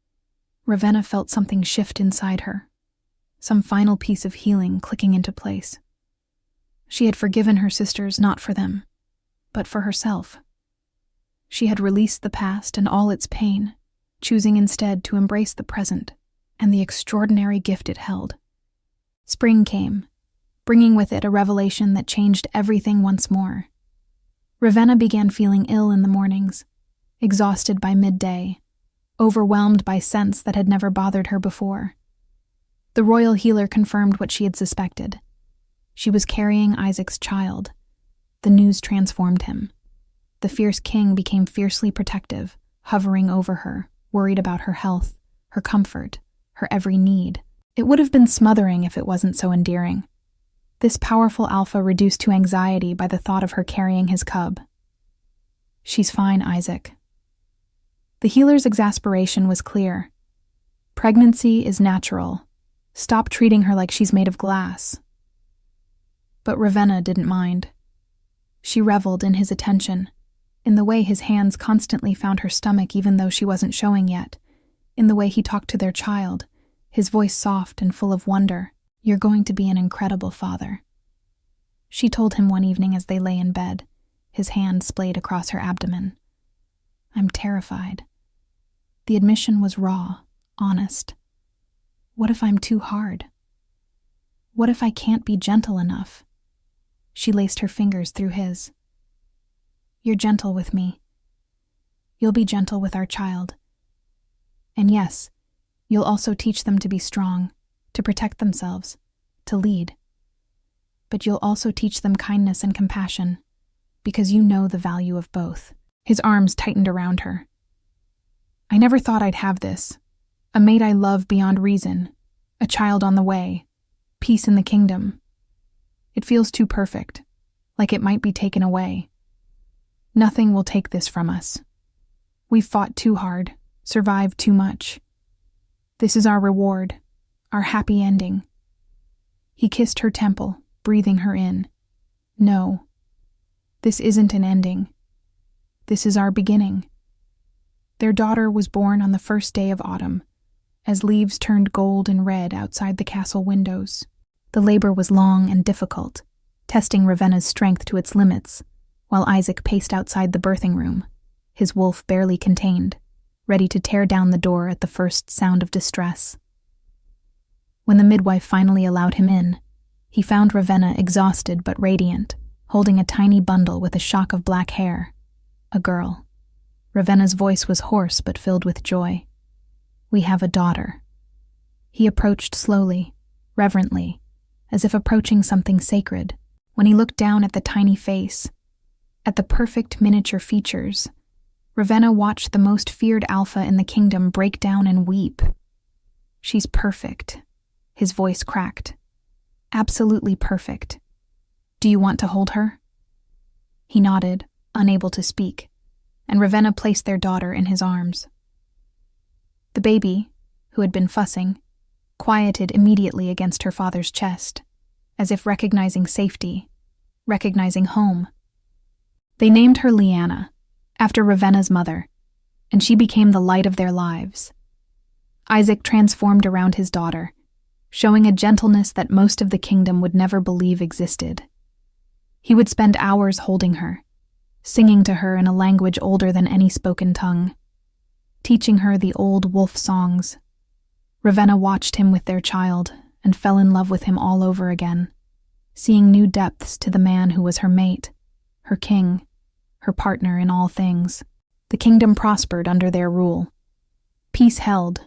Ravenna felt something shift inside her, some final piece of healing clicking into place. She had forgiven her sisters not for them, but for herself. She had released the past and all its pain, choosing instead to embrace the present and the extraordinary gift it held. Spring came, bringing with it a revelation that changed everything once more. Ravenna began feeling ill in the mornings, exhausted by midday, overwhelmed by scents that had never bothered her before. The royal healer confirmed what she had suspected. She was carrying Isaac's child. The news transformed him. The fierce king became fiercely protective, hovering over her, worried about her health, her comfort, her every need. It would have been smothering if it wasn't so endearing. This powerful alpha reduced to anxiety by the thought of her carrying his cub. She's fine, Isaac. The healer's exasperation was clear. Pregnancy is natural. Stop treating her like she's made of glass. But Ravenna didn't mind. She reveled in his attention, in the way his hands constantly found her stomach even though she wasn't showing yet, in the way he talked to their child, his voice soft and full of wonder. You're going to be an incredible father. She told him one evening as they lay in bed, his hand splayed across her abdomen. I'm terrified. The admission was raw, honest. What if I'm too hard? What if I can't be gentle enough? She laced her fingers through his. You're gentle with me. You'll be gentle with our child. And yes, you'll also teach them to be strong, to protect themselves, to lead. But you'll also teach them kindness and compassion, because you know the value of both. His arms tightened around her. I never thought I'd have this. A mate I love beyond reason. A child on the way. Peace in the kingdom. It feels too perfect, like it might be taken away. Nothing will take this from us. We've fought too hard, survived too much. This is our reward, our happy ending. He kissed her temple, breathing her in. No, this isn't an ending. This is our beginning. Their daughter was born on the first day of autumn, as leaves turned gold and red outside the castle windows. The labor was long and difficult, testing Ravenna's strength to its limits, while Isaac paced outside the birthing room, his wolf barely contained, ready to tear down the door at the first sound of distress. When the midwife finally allowed him in, he found Ravenna exhausted but radiant, holding a tiny bundle with a shock of black hair. A girl. Ravenna's voice was hoarse but filled with joy. We have a daughter. He approached slowly, reverently, as if approaching something sacred. When he looked down at the tiny face, at the perfect miniature features, Ravenna watched the most feared alpha in the kingdom break down and weep. She's perfect. His voice cracked. Absolutely perfect. Do you want to hold her? He nodded, unable to speak, and Ravenna placed their daughter in his arms. The baby, who had been fussing, quieted immediately against her father's chest, as if recognizing safety, recognizing home. They named her Lyanna, after Ravenna's mother, and she became the light of their lives. Isaac transformed around his daughter, showing a gentleness that most of the kingdom would never believe existed. He would spend hours holding her, singing to her in a language older than any spoken tongue, teaching her the old wolf songs. Ravenna watched him with their child and fell in love with him all over again, seeing new depths to the man who was her mate, her king, her partner in all things. The kingdom prospered under their rule. Peace held,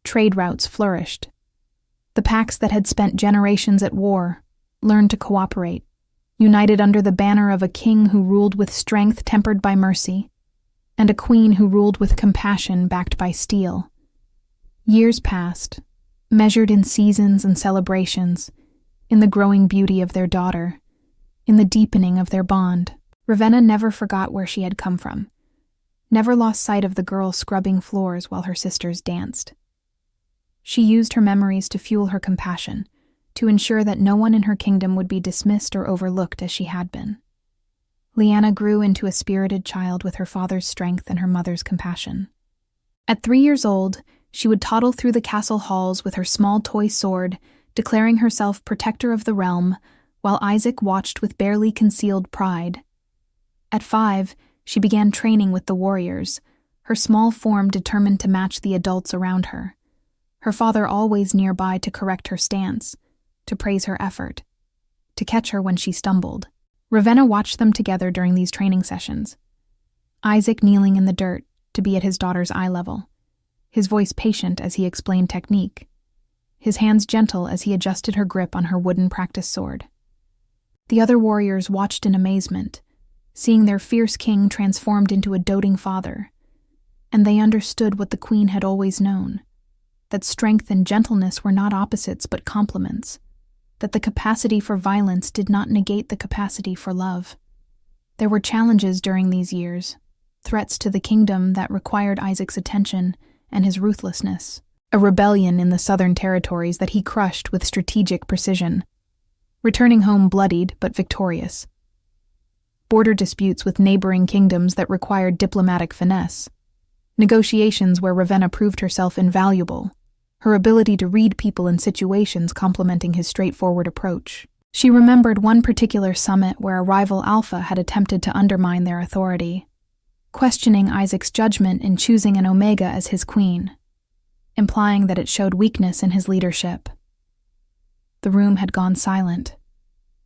trade routes flourished. The pacts that had spent generations at war learned to cooperate, united under the banner of a king who ruled with strength tempered by mercy, and a queen who ruled with compassion backed by steel. Years passed, measured in seasons and celebrations, in the growing beauty of their daughter, in the deepening of their bond. Ravenna never forgot where she had come from, never lost sight of the girl scrubbing floors while her sisters danced. She used her memories to fuel her compassion, to ensure that no one in her kingdom would be dismissed or overlooked as she had been. Lyanna grew into a spirited child with her father's strength and her mother's compassion. At 3 years old, she would toddle through the castle halls with her small toy sword, declaring herself protector of the realm, while Isaac watched with barely concealed pride. At 5, she began training with the warriors, her small form determined to match the adults around her, her father always nearby to correct her stance, to praise her effort, to catch her when she stumbled. Ravenna watched them together during these training sessions. Isaac kneeling in the dirt to be at his daughter's eye level, his voice patient as he explained technique, his hands gentle as he adjusted her grip on her wooden practice sword. The other warriors watched in amazement, seeing their fierce king transformed into a doting father, and they understood what the queen had always known, that strength and gentleness were not opposites but complements, that the capacity for violence did not negate the capacity for love. There were challenges during these years, threats to the kingdom that required Isaac's attention and his ruthlessness, a rebellion in the southern territories that he crushed with strategic precision, returning home bloodied but victorious. Border disputes with neighboring kingdoms that required diplomatic finesse, negotiations where Ravenna proved herself invaluable, her ability to read people and situations complementing his straightforward approach. She remembered one particular summit where a rival alpha had attempted to undermine their authority, questioning Isaac's judgment in choosing an Omega as his queen, implying that it showed weakness in his leadership. The room had gone silent,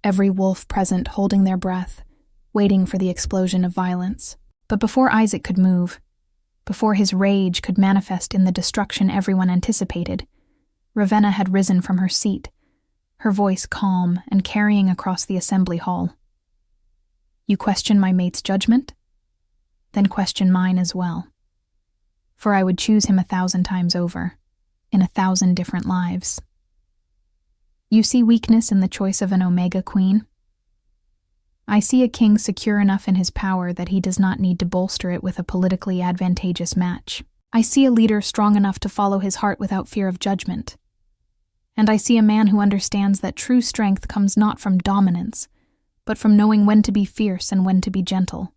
every wolf present holding their breath, waiting for the explosion of violence. But before Isaac could move, before his rage could manifest in the destruction everyone anticipated, Ravenna had risen from her seat, her voice calm and carrying across the assembly hall. "You question my mate's judgment? Then question mine as well. For I would choose him 1,000 times over, in 1,000 different lives. You see weakness in the choice of an Omega queen? I see a king secure enough in his power that he does not need to bolster it with a politically advantageous match. I see a leader strong enough to follow his heart without fear of judgment. And I see a man who understands that true strength comes not from dominance, but from knowing when to be fierce and when to be gentle."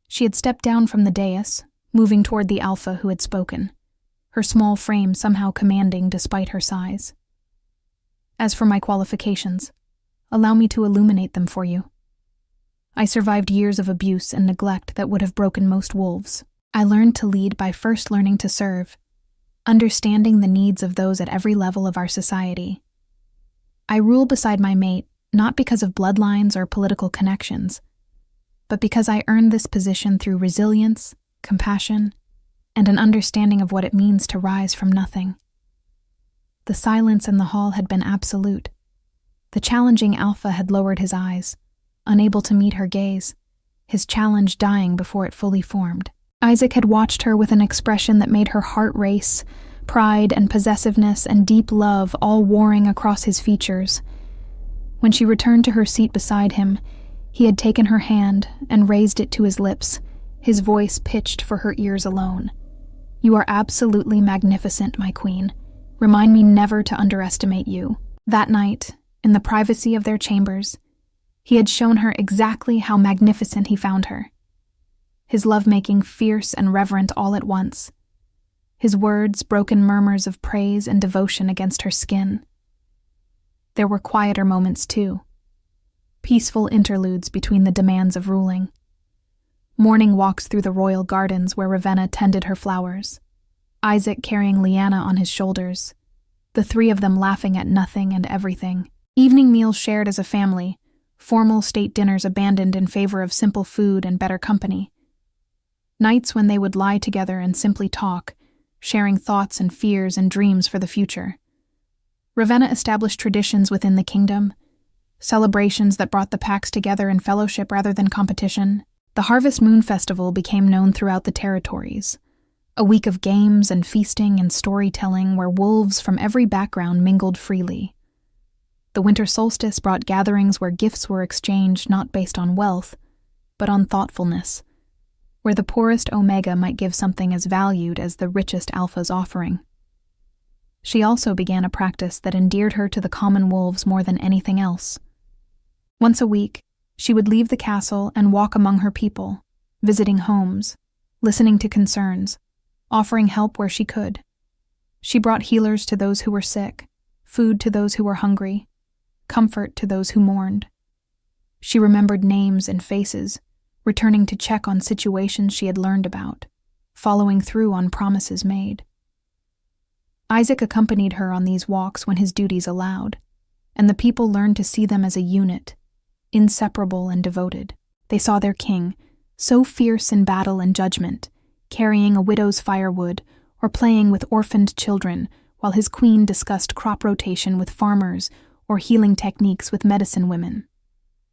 She had stepped down from the dais, moving toward the alpha who had spoken, her small frame somehow commanding despite her size. "As for my qualifications, allow me to illuminate them for you. I survived years of abuse and neglect that would have broken most wolves. I learned to lead by first learning to serve, understanding the needs of those at every level of our society. I rule beside my mate not because of bloodlines or political connections, but because I earned this position through resilience, compassion, and an understanding of what it means to rise from nothing." The silence in the hall had been absolute. The challenging alpha had lowered his eyes, unable to meet her gaze, his challenge dying before it fully formed. Isaac had watched her with an expression that made her heart race, pride and possessiveness and deep love all warring across his features. When she returned to her seat beside him, he had taken her hand and raised it to his lips, his voice pitched for her ears alone. "You are absolutely magnificent, my queen. Remind me never to underestimate you." That night, in the privacy of their chambers, he had shown her exactly how magnificent he found her. His lovemaking fierce and reverent all at once, his words broken murmurs of praise and devotion against her skin. There were quieter moments too, peaceful interludes between the demands of ruling. Morning walks through the royal gardens where Ravenna tended her flowers, Isaac carrying Lyanna on his shoulders, the three of them laughing at nothing and everything. Evening meals shared as a family, formal state dinners abandoned in favor of simple food and better company. Nights when they would lie together and simply talk, sharing thoughts and fears and dreams for the future. Ravenna established traditions within the kingdom, celebrations that brought the packs together in fellowship rather than competition. The Harvest Moon Festival became known throughout the territories, a week of games and feasting and storytelling where wolves from every background mingled freely. The winter solstice brought gatherings where gifts were exchanged not based on wealth, but on thoughtfulness, where the poorest Omega might give something as valued as the richest Alpha's offering. She also began a practice that endeared her to the common wolves more than anything else. Once a week, she would leave the castle and walk among her people, visiting homes, listening to concerns, offering help where she could. She brought healers to those who were sick, food to those who were hungry, comfort to those who mourned. She remembered names and faces, returning to check on situations she had learned about, following through on promises made. Isaac accompanied her on these walks when his duties allowed, and the people learned to see them as a unit, inseparable and devoted. They saw their king, so fierce in battle and judgment, carrying a widow's firewood or playing with orphaned children, while his queen discussed crop rotation with farmers or healing techniques with medicine women.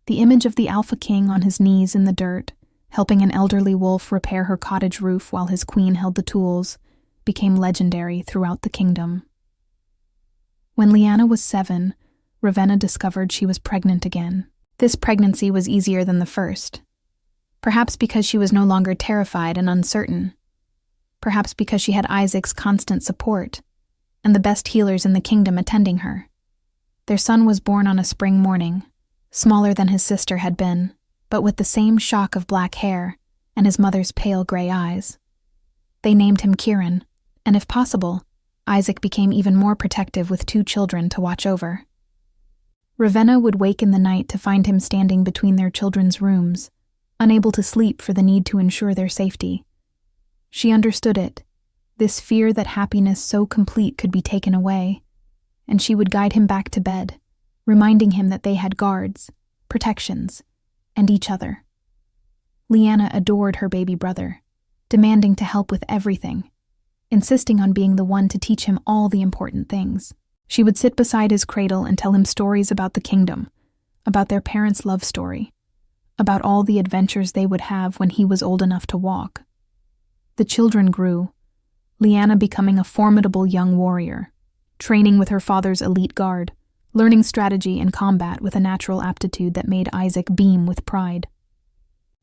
The image of the Alpha King on his knees in the dirt, helping an elderly wolf repair her cottage roof while his queen held the tools, became legendary throughout the kingdom. When Lyanna was 7, Ravenna discovered she was pregnant again. This pregnancy was easier than the first. Perhaps because she was no longer terrified and uncertain. Perhaps because she had Isaac's constant support, and the best healers in the kingdom attending her. Their son was born on a spring morning, smaller than his sister had been, but with the same shock of black hair and his mother's pale gray eyes. They named him Kieran, and if possible, Isaac became even more protective with 2 children to watch over. Ravenna would wake in the night to find him standing between their children's rooms, unable to sleep for the need to ensure their safety. She understood it, this fear that happiness so complete could be taken away, and she would guide him back to bed, reminding him that they had guards, protections, and each other. Lyanna adored her baby brother, demanding to help with everything, insisting on being the one to teach him all the important things. She would sit beside his cradle and tell him stories about the kingdom, about their parents' love story, about all the adventures they would have when he was old enough to walk. The children grew, Lyanna becoming a formidable young warrior, training with her father's elite guard, learning strategy and combat with a natural aptitude that made Isaac beam with pride.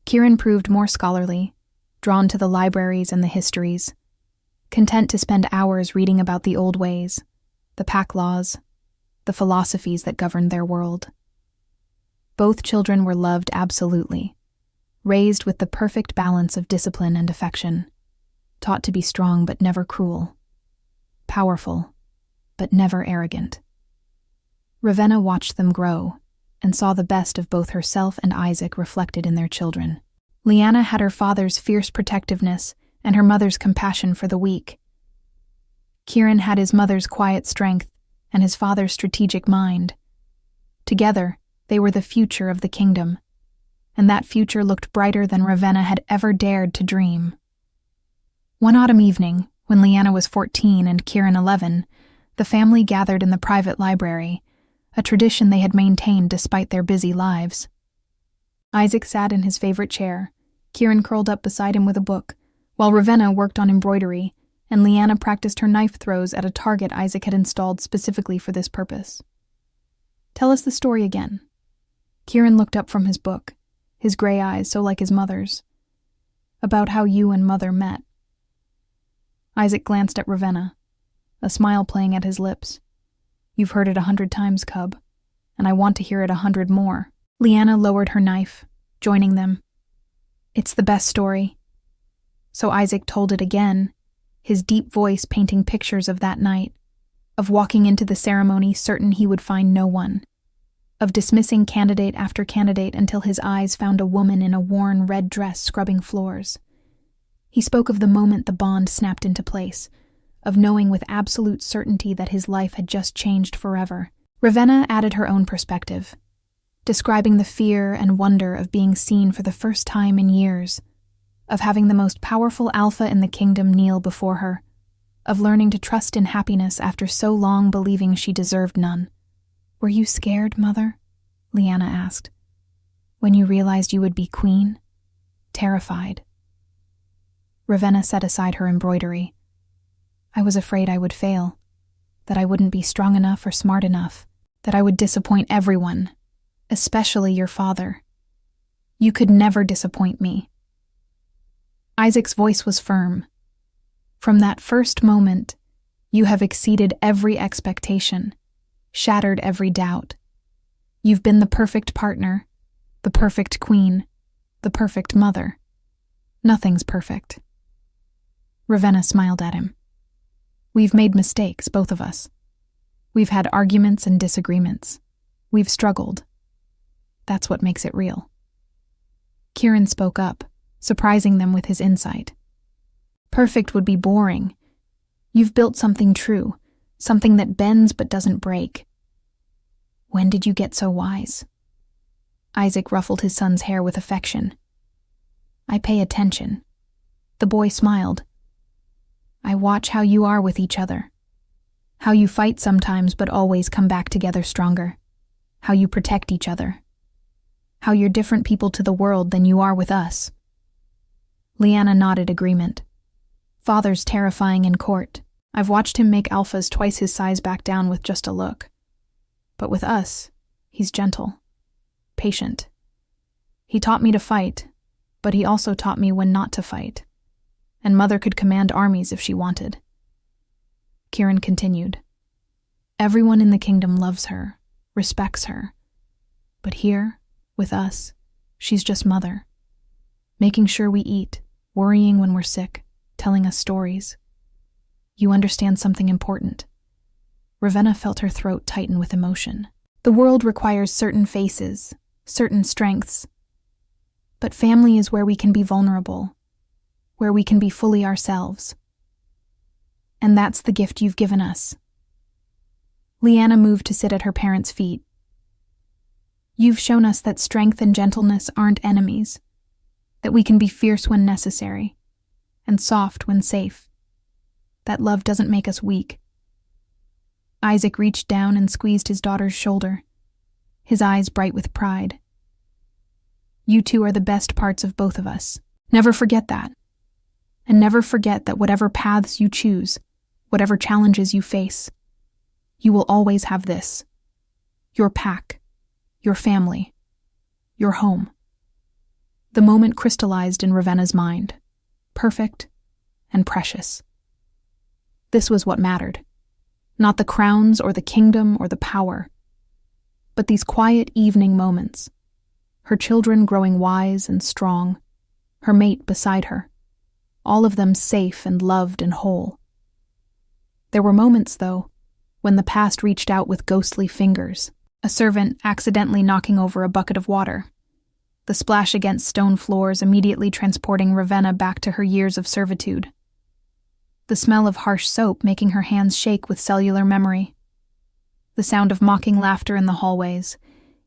Kieran proved more scholarly, drawn to the libraries and the histories, content to spend hours reading about the old ways, the pack laws, the philosophies that governed their world. Both children were loved absolutely, raised with the perfect balance of discipline and affection, taught to be strong but never cruel, powerful but never arrogant. Ravenna watched them grow and saw the best of both herself and Isaac reflected in their children. Lyanna had her father's fierce protectiveness and her mother's compassion for the weak. Kieran had his mother's quiet strength and his father's strategic mind. Together, they were the future of the kingdom, and that future looked brighter than Ravenna had ever dared to dream. One autumn evening, when Lyanna was 14 and Kieran 11, the family gathered in the private library, a tradition they had maintained despite their busy lives. Isaac sat in his favorite chair, Kieran curled up beside him with a book, while Ravenna worked on embroidery, and Lyanna practiced her knife throws at a target Isaac had installed specifically for this purpose. "Tell us the story again." Kieran looked up from his book, his gray eyes so like his mother's. "About how you and Mother met." Isaac glanced at Ravenna, a smile playing at his lips. "You've heard it 100 times, cub, and I want to hear it 100 more." Lyanna lowered her knife, joining them. "It's the best story." So Isaac told it again, his deep voice painting pictures of that night, of walking into the ceremony certain he would find no one, of dismissing candidate after candidate until his eyes found a woman in a worn red dress scrubbing floors. He spoke of the moment the bond snapped into place, of knowing with absolute certainty that his life had just changed forever. Ravenna added her own perspective, describing the fear and wonder of being seen for the first time in years, of having the most powerful alpha in the kingdom kneel before her, of learning to trust in happiness after so long believing she deserved none. "Were you scared, Mother?" Lyanna asked. "When you realized you would be queen?" "Terrified." Ravenna set aside her embroidery. "I was afraid I would fail, that I wouldn't be strong enough or smart enough, that I would disappoint everyone, especially your father. You could never disappoint me." Isaac's voice was firm. "From that first moment, you have exceeded every expectation, shattered every doubt. You've been the perfect partner, the perfect queen, the perfect mother. Nothing's perfect." Ravenna smiled at him. "We've made mistakes, both of us. We've had arguments and disagreements. We've struggled. That's what makes it real." Kieran spoke up, surprising them with his insight. "Perfect would be boring. You've built something true, something that bends but doesn't break." "When did you get so wise?" Isaac ruffled his son's hair with affection. "I pay attention." The boy smiled. "I watch how you are with each other. How you fight sometimes but always come back together stronger. How you protect each other. How you're different people to the world than you are with us." Lyanna nodded agreement. "Father's terrifying in court. I've watched him make alphas twice his size back down with just a look. But with us, he's gentle, patient. He taught me to fight, but he also taught me when not to fight. And Mother could command armies if she wanted." Kieran continued. "Everyone in the kingdom loves her, respects her. But here, with us, she's just Mother. Making sure we eat, worrying when we're sick, telling us stories. You understand something important." Ravenna felt her throat tighten with emotion. "The world requires certain faces, certain strengths. But family is where we can be vulnerable, where we can be fully ourselves. And that's the gift you've given us." Lyanna moved to sit at her parents' feet. "You've shown us that strength and gentleness aren't enemies, that we can be fierce when necessary, and soft when safe. That love doesn't make us weak." Isaac reached down and squeezed his daughter's shoulder, his eyes bright with pride. "You two are the best parts of both of us. Never forget that. And never forget that whatever paths you choose, whatever challenges you face, you will always have this: your pack, your family, your home." The moment crystallized in Ravenna's mind, perfect and precious. This was what mattered. Not the crowns or the kingdom or the power, but these quiet evening moments, her children growing wise and strong, her mate beside her, all of them safe and loved and whole. There were moments, though, when the past reached out with ghostly fingers, a servant accidentally knocking over a bucket of water, the splash against stone floors immediately transporting Ravenna back to her years of servitude, the smell of harsh soap making her hands shake with cellular memory, the sound of mocking laughter in the hallways,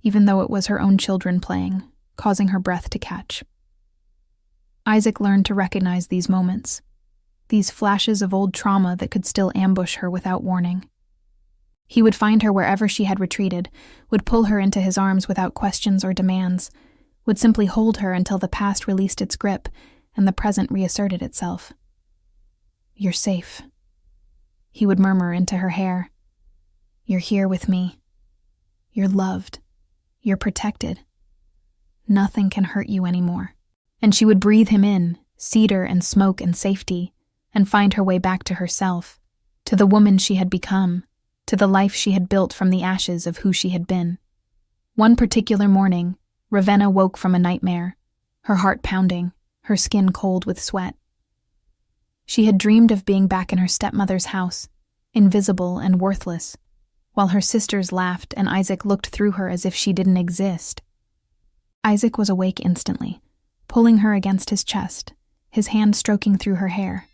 even though it was her own children playing, causing her breath to catch. Isaac learned to recognize these moments, these flashes of old trauma that could still ambush her without warning. He would find her wherever she had retreated, would pull her into his arms without questions or demands, would simply hold her until the past released its grip and the present reasserted itself. "You're safe," he would murmur into her hair. "You're here with me. You're loved. You're protected. Nothing can hurt you anymore." And she would breathe him in, cedar and smoke and safety, and find her way back to herself, to the woman she had become, to the life she had built from the ashes of who she had been. One particular morning, Ravenna woke from a nightmare, her heart pounding, her skin cold with sweat. She had dreamed of being back in her stepmother's house, invisible and worthless, while her sisters laughed and Isaac looked through her as if she didn't exist. Isaac was awake instantly, pulling her against his chest, his hand stroking through her hair.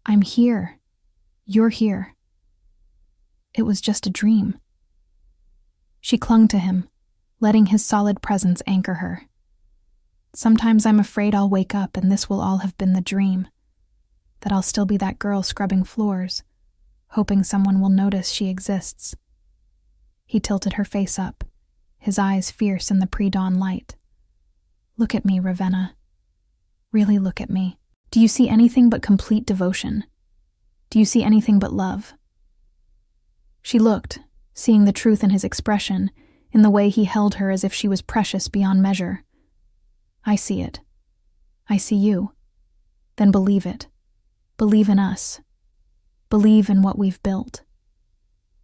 "I'm here. You're here." It was just a dream. She clung to him, letting his solid presence anchor her. "Sometimes I'm afraid I'll wake up and this will all have been the dream, that I'll still be that girl scrubbing floors, hoping someone will notice she exists." He tilted her face up, his eyes fierce in the pre-dawn light. "Look at me, Ravenna. Really look at me. Do you see anything but complete devotion? Do you see anything but love?" She looked, seeing the truth in his expression, in the way he held her as if she was precious beyond measure. "I see it. I see you. Then believe it. Believe in us. Believe in what we've built.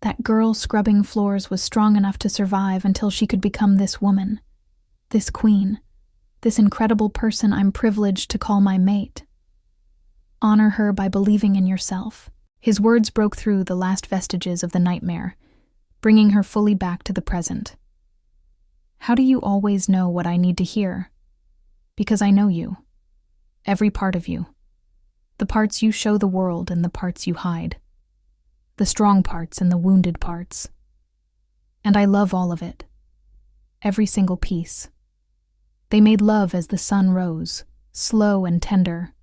That girl scrubbing floors was strong enough to survive until she could become this woman, this queen, this incredible person I'm privileged to call my mate. Honor her by believing in yourself." His words broke through the last vestiges of the nightmare, bringing her fully back to the present. "How do you always know what I need to hear?" "Because I know you. Every part of you. The parts you show the world and the parts you hide. The strong parts and the wounded parts. And I love all of it. Every single piece. They made love as the sun rose, slow and tender,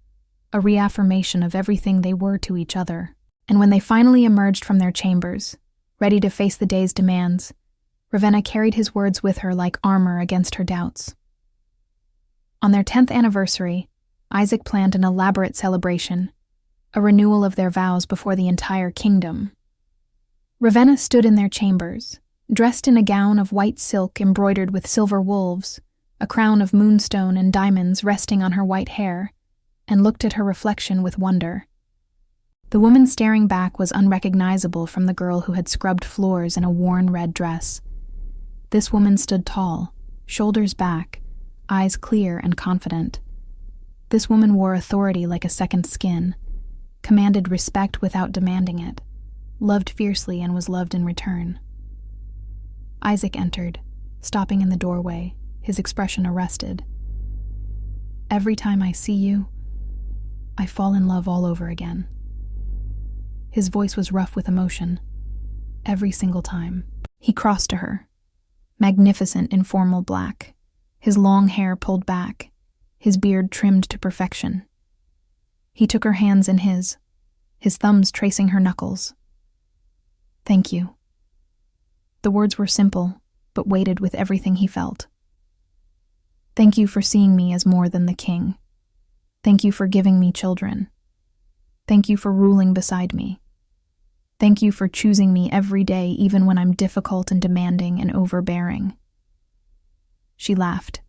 a reaffirmation of everything they were to each other. And when they finally emerged from their chambers, ready to face the day's demands, Ravenna carried his words with her like armor against her doubts. On their 10th anniversary, Isaac planned an elaborate celebration, a renewal of their vows before the entire kingdom. Ravenna stood in their chambers, dressed in a gown of white silk embroidered with silver wolves, a crown of moonstone and diamonds resting on her white hair, and looked at her reflection with wonder. The woman staring back was unrecognizable from the girl who had scrubbed floors in a worn red dress. This woman stood tall, shoulders back, eyes clear and confident. This woman wore authority like a second skin, commanded respect without demanding it, loved fiercely and was loved in return. Isaac entered, stopping in the doorway, his expression arrested. "Every time I see you, I fall in love all over again." His voice was rough with emotion. Every single time. He crossed to her, magnificent in formal black, his long hair pulled back, his beard trimmed to perfection. He took her hands in his thumbs tracing her knuckles. "Thank you." The words were simple, but weighted with everything he felt. "Thank you for seeing me as more than the king. Thank you for giving me children. Thank you for ruling beside me. Thank you for choosing me every day, even when I'm difficult and demanding and overbearing." She laughed,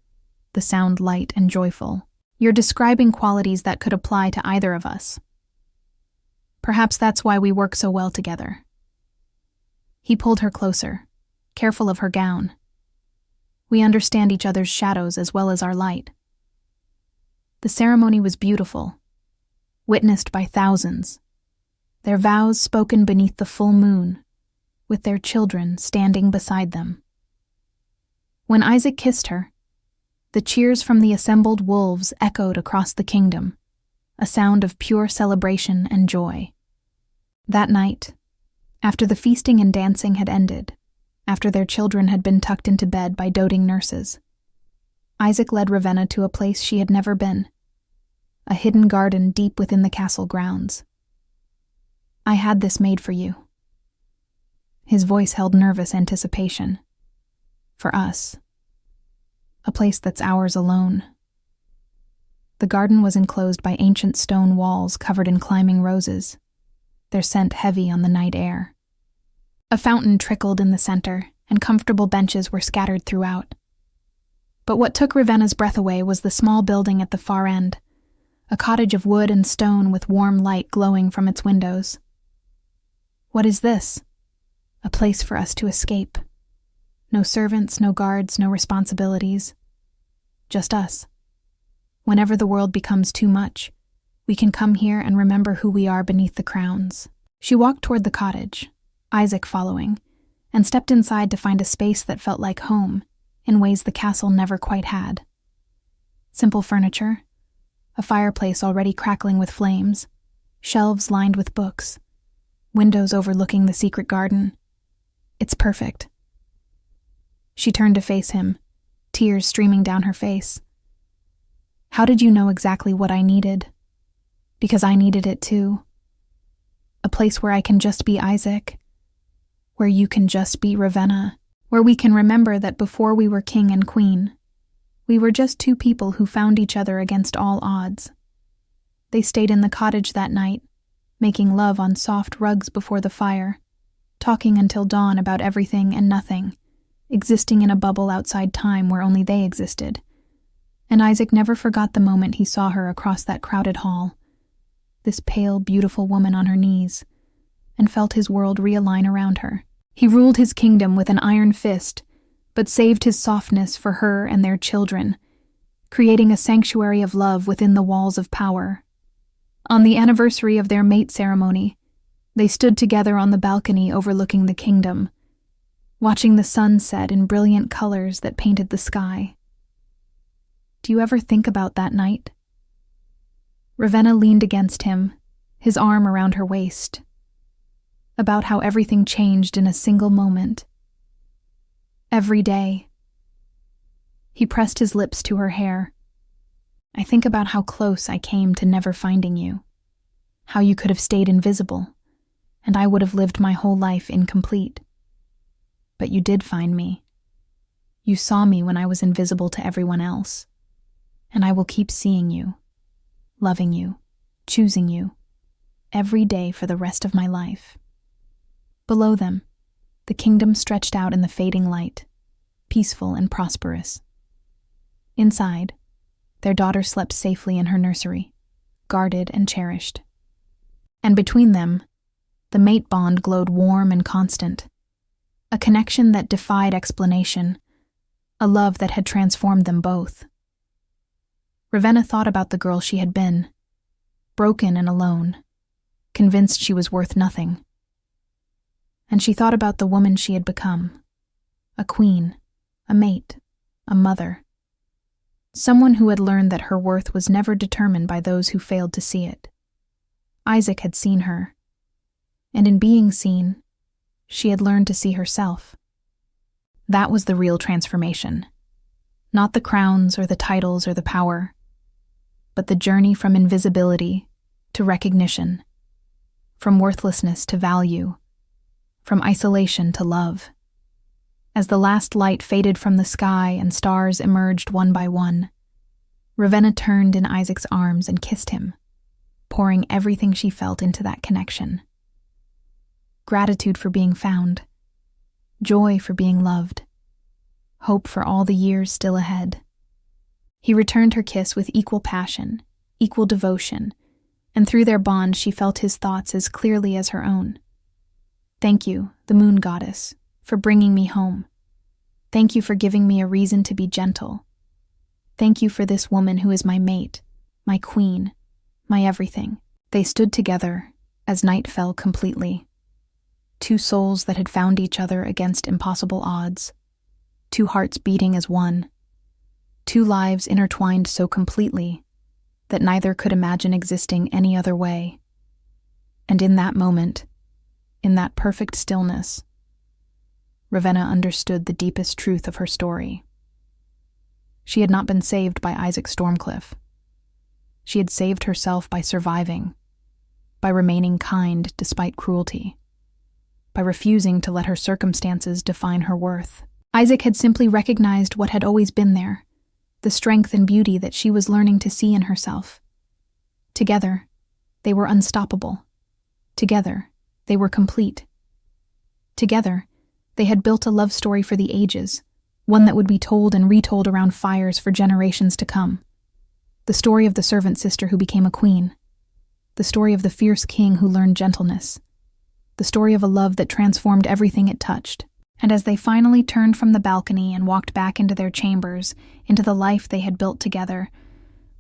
the sound light and joyful. "You're describing qualities that could apply to either of us. Perhaps that's why we work so well together." He pulled her closer, careful of her gown. "We understand each other's shadows as well as our light." The ceremony was beautiful, witnessed by thousands, their vows spoken beneath the full moon, with their children standing beside them. When Isaac kissed her, the cheers from the assembled wolves echoed across the kingdom, a sound of pure celebration and joy. That night, after the feasting and dancing had ended, after their children had been tucked into bed by doting nurses, Isaac led Ravenna to a place she had never been, a hidden garden deep within the castle grounds. "I had this made for you." His voice held nervous anticipation. "For us. A place that's ours alone." The garden was enclosed by ancient stone walls covered in climbing roses, their scent heavy on the night air. A fountain trickled in the center, and comfortable benches were scattered throughout. But what took Ravenna's breath away was the small building at the far end, a cottage of wood and stone with warm light glowing from its windows. "What is this?" "A place for us to escape. No servants, no guards, no responsibilities. Just us. Whenever the world becomes too much, We can come here and remember who we are beneath the crowns. She walked toward the cottage, Isaac following, and stepped inside to find a space that felt like home, in ways the castle never quite had. Simple furniture, a fireplace already crackling with flames, shelves lined with books, windows overlooking the secret garden. It's perfect. She turned to face him, tears streaming down her face. How did you know exactly what I needed? Because I needed it too. A place where I can just be Isaac, where you can just be Ravenna, where we can remember that before we were king and queen, we were just two people who found each other against all odds. They stayed in the cottage that night, making love on soft rugs before the fire, talking until dawn about everything and nothing, existing in a bubble outside time where only they existed. And Isaac never forgot the moment he saw her across that crowded hall, this pale, beautiful woman on her knees, and felt his world realign around her. He ruled his kingdom with an iron fist, but saved his softness for her and their children, creating a sanctuary of love within the walls of power. On the anniversary of their mate ceremony, they stood together on the balcony overlooking the kingdom, watching the sun set in brilliant colors that painted the sky. Do you ever think about that night? Ravenna leaned against him, his arm around her waist, about how everything changed in a single moment. Every day. He pressed his lips to her hair. I think about how close I came to never finding you, how you could have stayed invisible, and I would have lived my whole life incomplete. But you did find me. You saw me when I was invisible to everyone else, and I will keep seeing you, loving you, choosing you, every day for the rest of my life. Below them, the kingdom stretched out in the fading light, peaceful and prosperous. Inside, their daughter slept safely in her nursery, guarded and cherished. And between them, the mate bond glowed warm and constant, a connection that defied explanation, a love that had transformed them both. Ravenna thought about the girl she had been, broken and alone, convinced she was worth nothing. And she thought about the woman she had become, a queen, a mate, a mother, someone who had learned that her worth was never determined by those who failed to see it. Isaac had seen her, and in being seen, she had learned to see herself. That was the real transformation, not the crowns or the titles or the power, but the journey from invisibility to recognition, from worthlessness to value, from isolation to love. As the last light faded from the sky and stars emerged one by one, Ravenna turned in Isaac's arms and kissed him, pouring everything she felt into that connection. Gratitude for being found, joy for being loved, hope for all the years still ahead. He returned her kiss with equal passion, equal devotion, and through their bond she felt his thoughts as clearly as her own. Thank you, the moon goddess, for bringing me home. Thank you for giving me a reason to be gentle. Thank you for this woman who is my mate, my queen, my everything. They stood together as night fell completely. Two souls that had found each other against impossible odds. Two hearts beating as one. Two lives intertwined so completely that neither could imagine existing any other way. And in that moment, in that perfect stillness, Ravenna understood the deepest truth of her story. She had not been saved by Isaac Stormcliffe. She had saved herself by surviving, by remaining kind despite cruelty, by refusing to let her circumstances define her worth. Isaac had simply recognized what had always been there, the strength and beauty that she was learning to see in herself. Together, they were unstoppable. Together, they were complete. Together, they had built a love story for the ages, one that would be told and retold around fires for generations to come. The story of the servant sister who became a queen. The story of the fierce king who learned gentleness. The story of a love that transformed everything it touched. And as they finally turned from the balcony and walked back into their chambers, into the life they had built together,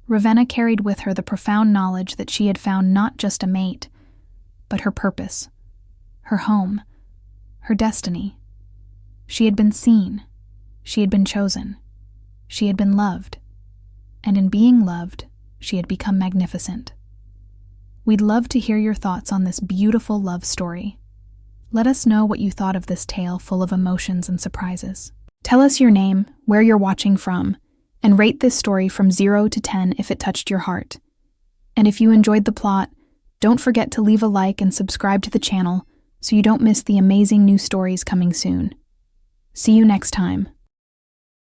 Ravenna carried with her the profound knowledge that she had found not just a mate, but her purpose, her home, her destiny. She had been seen, she had been chosen, she had been loved, and in being loved, she had become magnificent. We'd love to hear your thoughts on this beautiful love story. Let us know what you thought of this tale full of emotions and surprises. Tell us your name, where you're watching from, and rate this story from 0 to 10 if it touched your heart. And if you enjoyed the plot, don't forget to leave a like and subscribe to the channel so you don't miss the amazing new stories coming soon. See you next time.